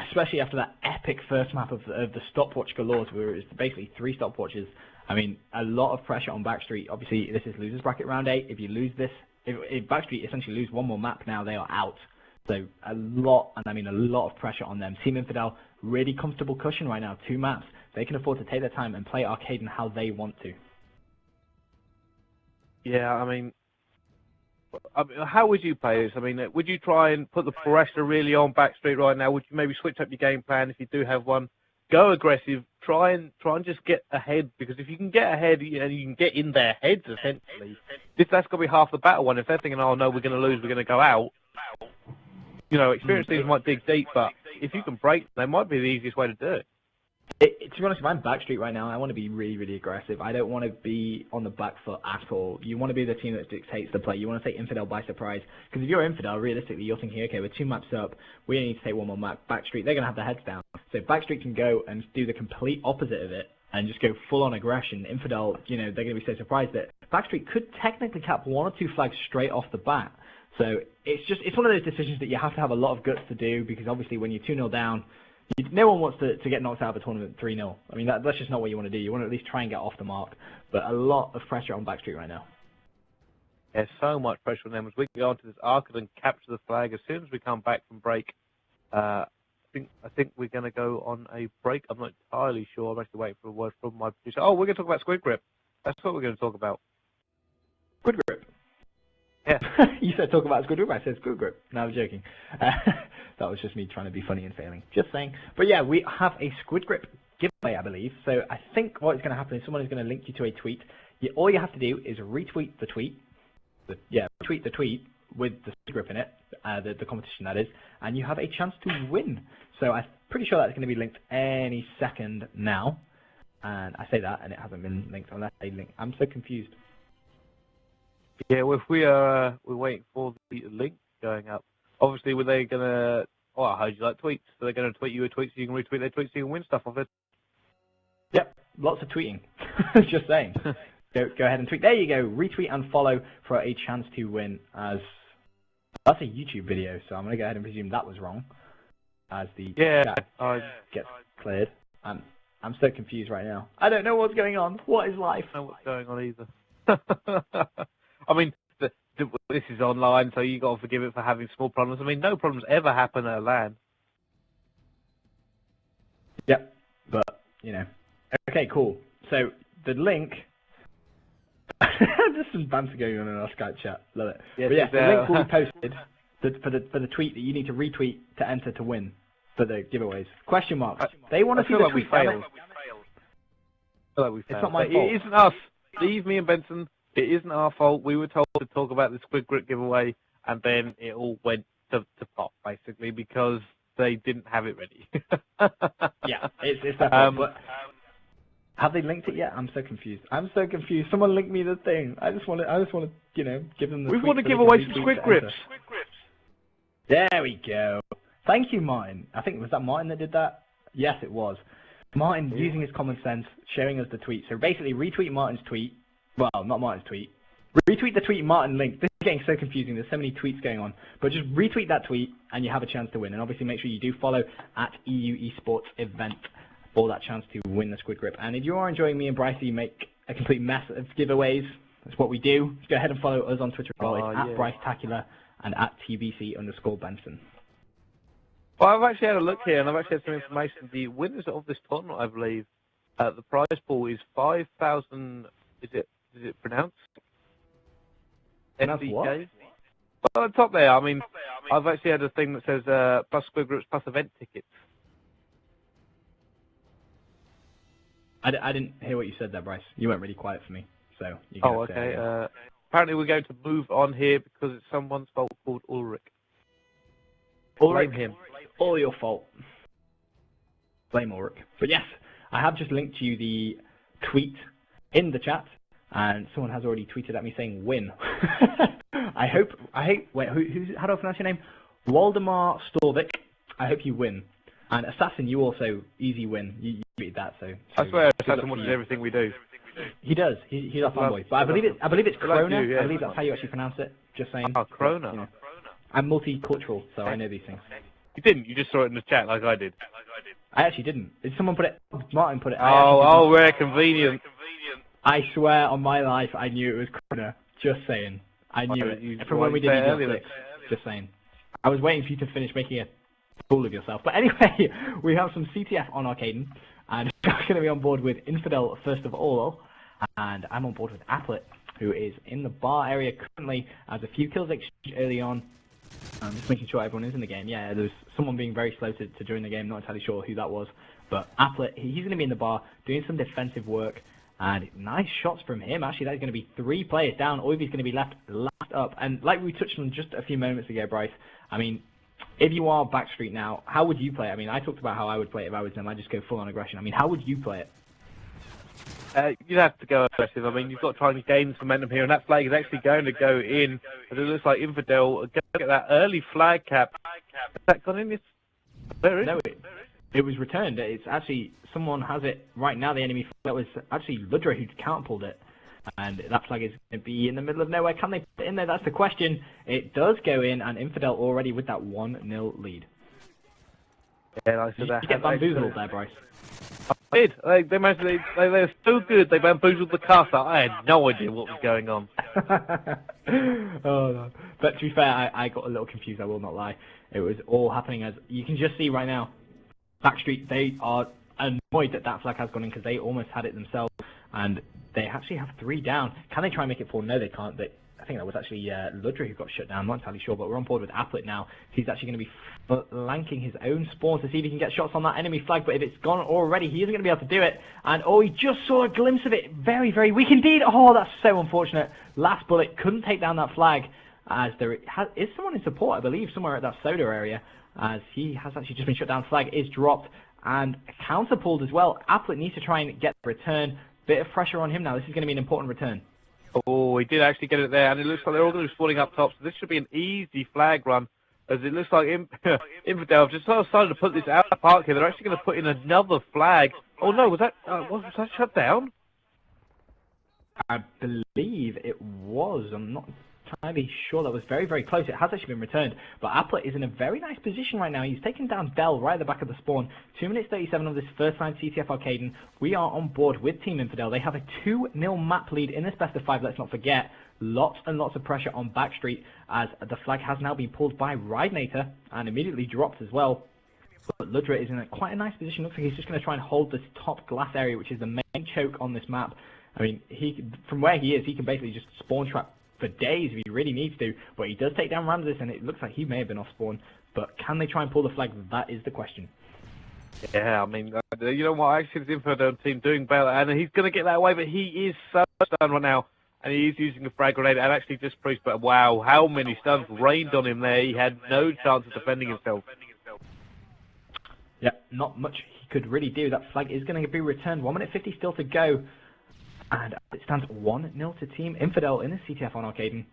especially after that epic first map of the stopwatch galore, where it's basically 3 stopwatches. I mean, a lot of pressure on Backstreet. Obviously, this is losers bracket round 8. If you lose this, if Backstreet essentially lose one more map now, they are out. So a lot, and I mean a lot of pressure on them. Team Infidel, really comfortable cushion right now. 2 maps. They can afford to take their time and play Arkaden how they want to. Yeah, I mean, how would you play this? I mean, would you try and put the pressure really on Backstreet right now? Would you maybe switch up your game plan if you do have one? Go aggressive. Try and just get ahead, because if you can get ahead and you can get in their heads essentially, that's going to be half the battle. One, if they're thinking, oh no, we're going to lose, we're going to go out. You know, experienced teams might dig deep, but if you can break, they might be the easiest way to do it. To be honest, if I'm Backstreet right now, I want to be really, really aggressive. I don't want to be on the back foot at all. You want to be the team that dictates the play. You want to take Infidel by surprise. Because if you're Infidel, realistically, you're thinking, okay, we're 2 maps up. We only need to take 1 more map. Backstreet, they're going to have their heads down. So if Backstreet can go and do the complete opposite of it and just go full-on aggression, Infidel, you know, they're going to be so surprised that Backstreet could technically cap 1 or 2 flags straight off the bat. So it's one of those decisions that you have to have a lot of guts to do, because obviously when you're 2-0 down, no one wants to get knocked out of a tournament 3-0. I mean, that's just not what you want to do. You want to at least try and get off the mark. But a lot of pressure on Backstreet right now. There's so much pressure on them. As we go on to this Arkaden and capture the flag, as soon as we come back from break, I think we're going to go on a break. I'm not entirely sure. I'm actually waiting for a word from my producer. Oh, we're going to talk about Squid Grip. That's what we're going to talk about. Squid Grip? Yeah. You said talk about Squid Grip. I said Squid Grip. No, I was joking. That was just me trying to be funny and failing. Just saying. But yeah, we have a Squid Grip giveaway, I believe. So I think what is going to happen is someone is going to link you to a tweet. All you have to do is retweet the tweet. Retweet the tweet with the Squid Grip in it, the competition that is, and you have a chance to win. So I'm pretty sure that's going to be linked any second now. And I say that, and it hasn't been linked unless they link. I'm so confused. Yeah, well, if we're waiting for the link going up. Obviously, were they gonna? Oh, I heard you like tweets. So they're gonna tweet you a tweet so you can retweet their tweets so you can win stuff off it. Yep, lots of tweeting. Just saying. Go ahead and tweet. There you go. Retweet and follow for a chance to win. As that's a YouTube video, so I'm gonna go ahead and presume that was wrong. As the chat gets cleared. I'm so confused right now. I don't know what's going on. What is life? I don't know what's going on either. I mean, this is online, so you got to forgive it for having small problems. I mean, no problems ever happen at LAN. Yep, but, you know. Okay, cool. So, the link... There's some banter going on in our Skype chat. Love it. Yes, but yeah, the link will be posted for the tweet that you need to retweet to enter to win for the giveaways. Question mark. They want to see the tweet. I feel like we failed. It's not my fault. It isn't us. Leave me and Benson. It isn't our fault. We were told to talk about the Squid Grip giveaway, and then it all went to pot, basically, because they didn't have it ready. Yeah, it's that fault. But have they linked it yet? I'm so confused. Someone link me the thing. I just want to, you know, give them the. We want to give away some Squid Grips. There we go. Thank you, Martin. I think was that Martin that did that. Yes, it was. Martin using his common sense, showing us the tweet. So basically, retweet Martin's tweet. Well, not Martin's tweet. Retweet the tweet Martin linked. This is getting so confusing. There's so many tweets going on. But just retweet that tweet, and you have a chance to win. And obviously, make sure you do follow at EU Esports Event for that chance to win the Squid Grip. And if you are enjoying me and Brycey make a complete mess of giveaways, that's what we do. Just go ahead and follow us on Twitter as well. It's at BryceTacular and at TBC_Benson. Well, I've actually had a look here, and I've actually had some information. The winners of this tournament, I believe, the prize pool is 5,000. Is it pronounced? Pronounced what? Well, at the top there. I mean, I've actually had a thing that says plus Squid Grips plus event tickets. I didn't hear what you said there, Bryce. You went really quiet for me. So you can okay. Apparently, we're going to move on here because it's someone's fault called Ulrich. Blame him. All your fault. Blame Ulrich. But yes, I have just linked to you the tweet in the chat, and someone has already tweeted at me saying win. Wait, how do I pronounce your name? Waldemar Storvik. I hope you win. And Assassin, you also easy win. You beat that, so I swear, Assassin watches everything we do. He does. He's our fanboy. But I believe it's Krona. I believe that's how you actually pronounce it. Just saying. Oh, Krona. You know, I'm multicultural, so I know these things. You didn't. You just saw it in the chat like I did. I actually didn't. Did someone put it? Martin put it. We're convenient. I swear on my life, I knew it was Krona. Just saying. I knew it. From when we did EEE. Just saying. I was waiting for you to finish making a fool of yourself. But anyway, we have some CTF on Arkaden, and I'm going to be on board with Infidel first of all, and I'm on board with Applet, who is in the bar area currently, has a few kills exchanged early on. I'm just making sure everyone is in the game. Yeah, there's someone being very slow to join the game, not entirely sure who that was. But Applet, he's going to be in the bar doing some defensive work, and nice shots from him. Actually, that's going to be 3 players down. Oivy's going to be left up. And like we touched on just a few moments ago, Bryce, I mean, if you are Backstreet now, how would you play it? I mean, I talked about how I would play it if I was them. I'd just go full on aggression. I mean, how would you play it? You'd have to go aggressive. I mean, you've got to try and gain some momentum here, and that flag is actually going to go in. As it looks like Infidel are going to get that early flag cap. Has that gone in? No, it was returned. It's actually, someone has it right now, the enemy flag. That was actually Ludra who counterpulled it. And that flag is going to be in the middle of nowhere. Can they put it in there? That's the question. It does go in, and Infidel already with that 1-0 lead. Yeah, I said that. You get bamboozled there, Bryce. I did. They're so good. They bamboozled the caster. I had no idea what was going on. Oh, no. But to be fair, I got a little confused. I will not lie. It was all happening as you can just see right now. Backstreet, they are annoyed that that flag has gone in because they almost had it themselves, and they actually have 3 down. Can they try and make it 4? No, they can't. I think that was actually Ludra who got shut down. I'm not entirely sure, but we're on board with Applet now. He's actually going to be flanking his own spawn to see if he can get shots on that enemy flag, but if it's gone already, he isn't going to be able to do it. And he just saw a glimpse of it. Very, very weak indeed. Oh, that's so unfortunate. Last bullet couldn't take down that flag, as there is someone in support, I believe, somewhere at that soda area, as he has actually just been shut down. Flag is dropped and counter pulled as well. Applet needs to try and get the return. Bit of pressure on him now. This is going to be an important return. Oh, he did actually get it there, and it looks like they're all going to be spawning up top, so this should be an easy flag run, as it looks like Infidel have just started to put this out of the park here. They're actually going to put in another flag. Oh no, was that shut down? I believe it was. I'm not entirely sure. That was very, very close. It has actually been returned, but Applet is in a very nice position right now. He's taken down Del right at the back of the spawn. 2 minutes 37 of this first time CTF Arkaden. We are on board with Team Infidel. They have a 2-0 map lead in this best of 5. Let's not forget. Lots and lots of pressure on Backstreet, as the flag has now been pulled by Ridenator and immediately dropped as well. But Ludra is in quite a nice position. Looks like he's just going to try and hold this top glass area, which is the main choke on this map. I mean, from where he is, he can basically just spawn trap for days if he really needs to, but he does take down Ramses, and it looks like he may have been off spawn. But can they try and pull the flag? That is the question. Yeah, I mean, you know what? Actually, the Infidel team doing better, and he's going to get that away, but he is so stunned right now, and he is using a frag grenade, and actually just proves, but wow, how many stuns rained on him there. He had no chance of defending himself. Yeah, not much he could really do. That flag is going to be returned. 1 minute 50 still to go. And it stands 1-0 to Team Infidel in the CTF on Arkaden.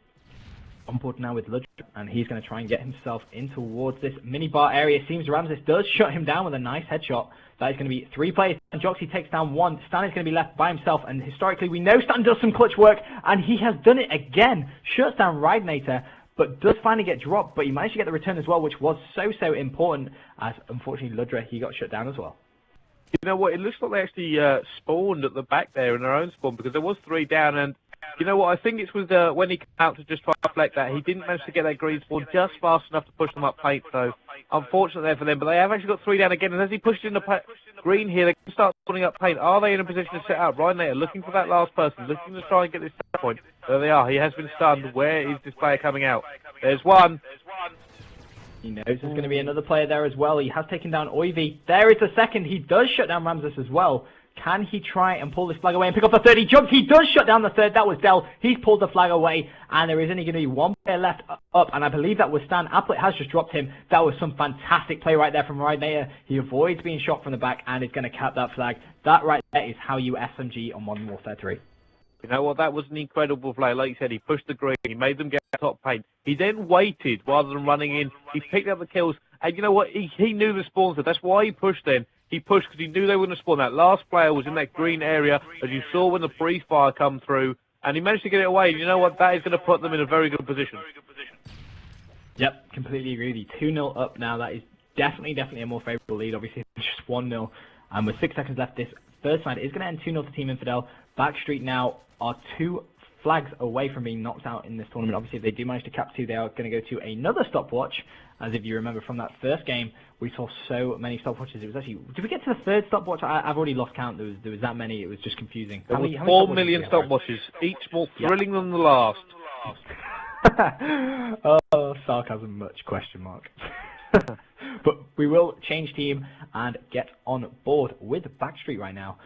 on board now with Ludra, and he's going to try and get himself in towards this minibar area. It seems Ramses does shut him down with a nice headshot. That is going to be 3 players, and Joxy takes down 1. Stan is going to be left by himself, and historically we know Stan does some clutch work, and he has done it again. Shuts down Ridenator, but does finally get dropped, but he managed to get the return as well, which was so important, as unfortunately Ludra, he got shut down as well. You know what, it looks like they actually spawned at the back there in their own spawn, because there was 3 down, and you know what, I think it was when he came out to just try to deflect that, he didn't manage to get that green spawn just fast enough to push them up paint, so unfortunate there for them, but they have actually got 3 down again, and as he pushed in the green here, they can start spawning up paint. Are they in a position to set up? Right now, looking for that last person, looking to try and get this point. There they are, he has been stunned. Where is this player coming out? There's one. He knows there's going to be another player there as well. He has taken down Oivy. There is the second. He does shut down Ramses as well. Can he try and pull this flag away and pick up the third? He jumps. He does shut down the third. That was Del. He's pulled the flag away, and there is only going to be 1 player left up, and I believe that was Stan. Applet has just dropped him. That was some fantastic play right there from Ridenator. He avoids being shot from the back and is going to cap that flag. That right there is how you SMG on Modern Warfare 3. You know what, that was an incredible play. Like you said, he pushed the green, he made them get top paint. He then waited rather than running in. He picked up the kills, and you know what, he knew the spawns, so that's why he pushed then. He pushed because he knew they wouldn't spawn. That last player was in that green area, as you saw when the breeze fire come through, and he managed to get it away. And you know what, that is going to put them in a very good position. Yep, completely agree with you. 2-0 up now. That is definitely a more favourable lead. Obviously, just 1-0. And with 6 seconds left, this third side is going to end 2-0 to Team Infidel. Backstreet now are 2 flags away from being knocked out in this tournament. Obviously, if they do manage to cap 2, they are going to go to another stopwatch. As if you remember from that first game, we saw so many stopwatches. It was actually, did we get to the 3rd stopwatch? I've already lost count. There was that many. It was just confusing. There was 4 million stopwatches, each more thrilling than the last. Oh, sarcasm much, question mark. But we will change team and get on board with Backstreet right now.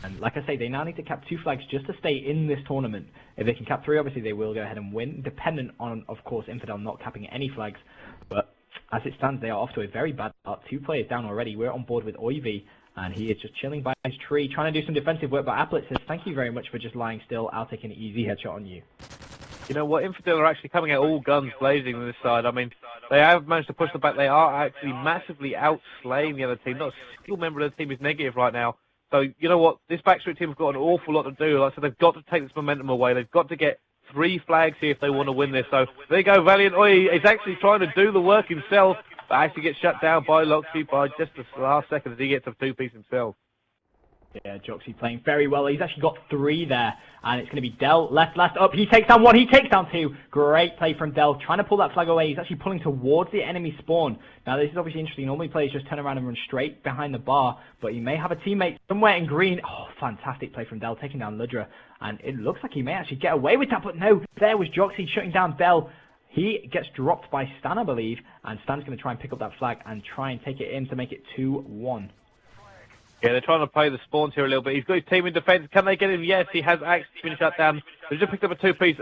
And like I say, they now need to cap 2 flags just to stay in this tournament. If they can cap 3, obviously they will go ahead and win, dependent on, of course, Infidel not capping any flags. But as it stands, they are off to a very bad start. 2 players down already. We're on board with Oivy, and he is just chilling by his tree, trying to do some defensive work. But Applet says, thank you very much for just lying still. I'll take an easy headshot on you. You know what, Infidel are actually coming out all guns blazing on this side. I mean, they have managed to push them back. They are actually massively outslaying the other team. Not a single member of the team is negative right now. So, you know what, this Backstreet team has got an awful lot to do. Like I said, they've got to take this momentum away. They've got to get 3 flags here if they want to win this. So, there you go, Valiant. He's actually trying to do the work himself, but actually gets shut down by Loxy by just the last second as he gets a 2-piece himself. Yeah, Joxy playing very well. He's actually got 3 there, and it's going to be Del last up. He takes down 1, he takes down 2. Great play from Del, trying to pull that flag away. He's actually pulling towards the enemy spawn. Now, this is obviously interesting. Normally, players just turn around and run straight behind the bar, but he may have a teammate somewhere in green. Oh, fantastic play from Del, taking down Ludra, and it looks like he may actually get away with that, but no, there was Joxy shutting down Del. He gets dropped by Stan, I believe, and Stan's going to try and pick up that flag and try and take it in to make it 2-1. Yeah, they're trying to play the spawns here a little bit. He's got his team in defence. Can they get him? Yes, he has actually been shut down. They've just picked up a 2-piece.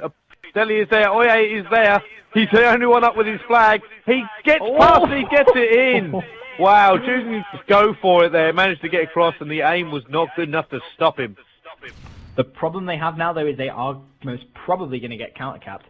Deli is there. Oye is there. He's the only one up with his flag. He gets past it. He gets it in. Wow, choosing to go for it there. Managed to get across, and the aim was not good enough to stop him. The problem they have now, though, is they are most probably going to get counter-capped.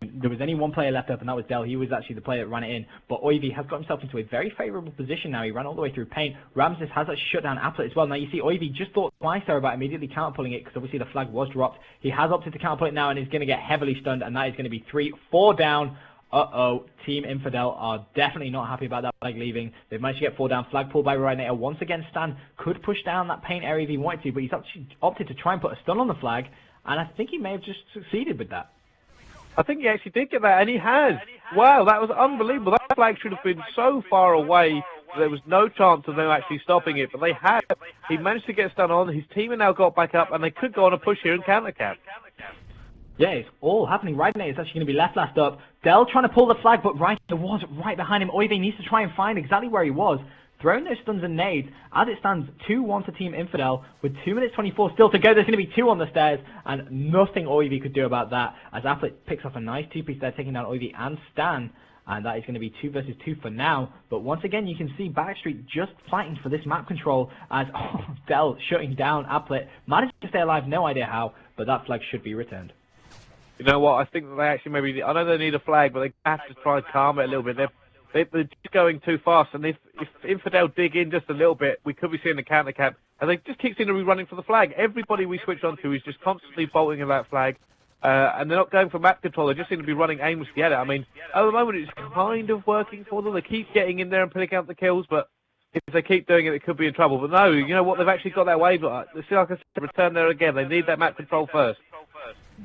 There was only 1 player left up, and that was Del. He was actually the player that ran it in. But Oivy has got himself into a very favourable position now. He ran all the way through paint. Ramses has actually shut down Applet as well. Now, you see, Oivy just thought twice there about immediately counter-pulling it, because obviously the flag was dropped. He has opted to counter-pull it now, and is going to get heavily stunned, and that is going to be 3-4 down. Uh-oh, Team Infidel are definitely not happy about that flag leaving. They've managed to get 4 down. Flag pulled by Ridenator. Once again, Stan could push down that paint area if he wanted to, but he's actually opted to try and put a stun on the flag, and I think he may have just succeeded with that. I think he actually did get that, and he has. Wow, that was unbelievable. That flag should have been so far away that there was no chance of them actually stopping it, but they have. He managed to get stun on. His team have now got back up, and they could go on a push here and counter-cap. Yeah, it's all happening. Ridenator is actually going to be last up. Del trying to pull the flag, but Ridenator was right behind him. Oivy needs to try and find exactly where he was. Throwing those stuns and nades. As it stands, 2-1 to Team Infidel with 2 minutes 24 still to go. There's going to be 2 on the stairs, and nothing Oivy could do about that. As Applet picks off a nice 2-piece there, taking down Oivy and Stan, and that is going to be 2 versus 2 for now. But once again, you can see Backstreet just fighting for this map control as Del shutting down Applet. Managed to stay alive, no idea how, but that flag should be returned. You know what? I think that they actually maybe. I know they need a flag, but they have to try and calm it a little bit. They're just going too fast, and if Infidel dig in just a little bit, we could be seeing the counter cap. And they just keep seeming to be running for the flag. Everybody we switch onto is just constantly bolting in that flag, and they're not going for map control. They just seem to be running aimlessly at it. I mean, at the moment it's kind of working for them. They keep getting in there and picking out the kills, but if they keep doing it, they could be in trouble. But no, you know what? They've actually got that wave. Like I said, return there again. They need that map control first.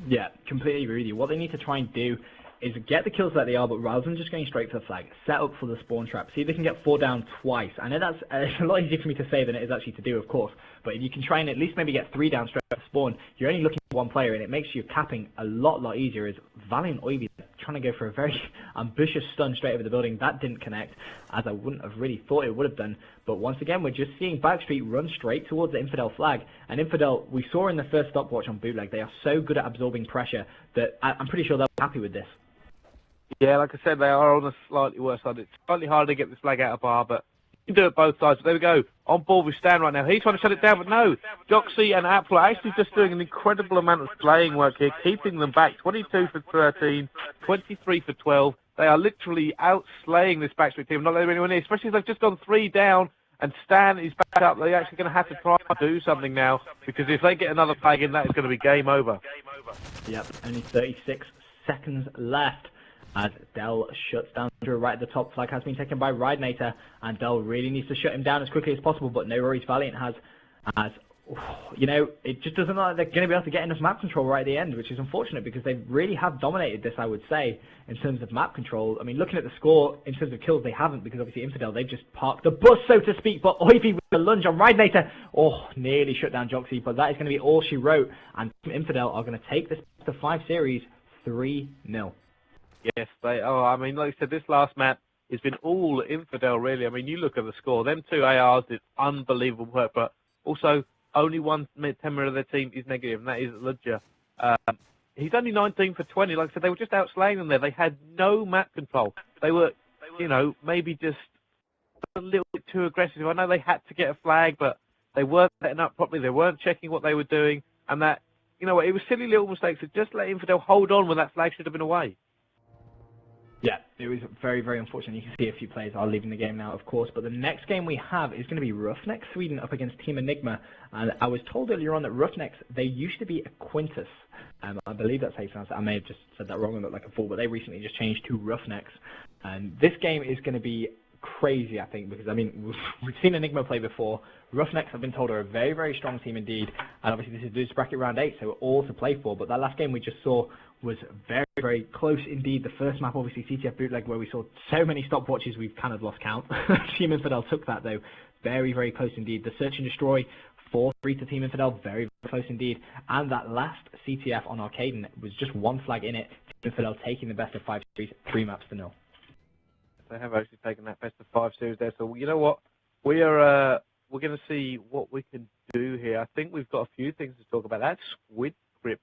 Yeah, completely agree with you. What they need to try and do is get the kills that they are, but rather than just going straight for the flag, set up for the spawn trap. See if they can get 4 down twice. I know that's it's a lot easier for me to say than it is actually to do, of course. But if you can try and at least maybe get 3 down straight at spawn, you're only looking for 1 player, and it makes your capping a lot easier. As Valiant Oivy trying to go for a very ambitious stun straight over the building. That didn't connect, as I wouldn't have really thought it would have done. But once again, we're just seeing Backstreet run straight towards the Infidel flag. And Infidel, we saw in the first stopwatch on Bootleg, they are so good at absorbing pressure that I'm pretty sure they'll be happy with this. Yeah, like I said, they are on a slightly worse side. It's slightly harder to get this flag out of bar, but you can do it both sides. But there we go. On board with Stan right now. He's trying to shut it down, but no. Joxy and Apple are actually just doing an incredible amount of slaying work here, keeping them back. 22 for 13, 23 for 12. They are literally out-slaying this Backstreet team, not letting anyone in, especially as they've just gone 3 down, and Stan is back up. They're actually going to have to try and do something now, because if they get another flag in, that is going to be game over. Yep, only 36 seconds left. As Dell shuts down Drew right at the top. Flag has been taken by Ridenator, and Dell really needs to shut him down as quickly as possible, but no worries, Valiant has, as, you know, it just doesn't look like they're going to be able to get enough map control right at the end, which is unfortunate because they really have dominated this, I would say, in terms of map control. I mean, looking at the score, in terms of kills, they haven't, because obviously Infidel, they've just parked the bus, so to speak, but Oivy with the lunge on Ridenator, nearly shut down Joxy, but that is going to be all she wrote, and Infidel are going to take this to 5 series 3-0. Yes, they are. I mean, like I said, this last map has been all Infidel, really. I mean, you look at the score. Them 2 ARs did unbelievable work, but also only one member of their team is negative, and that is Ludger. He's only 19 for 20. Like I said, they were just outslaying them there. They had no map control. They were, you know, maybe just a little bit too aggressive. I know they had to get a flag, but they weren't setting up properly. They weren't checking what they were doing, and that, you know what, it was silly little mistakes. So just let Infidel hold on when that flag should have been away. Yeah, it was very, very unfortunate. You can see a few players are leaving the game now, of course. But the next game we have is going to be Roughnecks Sweden up against Team Enigma. And I was told earlier on that Roughnecks, they used to be a Quintus. I believe that's how you pronounce it. I may have just said that wrong and looked like a fool, but they recently just changed to Roughnecks. And this game is going to be crazy, I think, because, I mean, we've seen Enigma play before. Roughnecks, I've been told, are a very, very strong team indeed. And obviously this is this bracket round 8, so all to play for. But that last game we just saw was very, very close indeed. The first map, obviously, CTF Bootleg, where we saw so many stopwatches, we've kind of lost count. Team Infidel took that, though. Very, very close indeed. The Search and Destroy, 4-3 to Team Infidel, very, very close indeed. And that last CTF on Arkaden was just 1 flag in it. Team Infidel taking the best of 5 series, 3 maps to 0. They have actually taken that best of 5 series there. So, you know what? We're going to see what we can do here. I think we've got a few things to talk about. That squid grip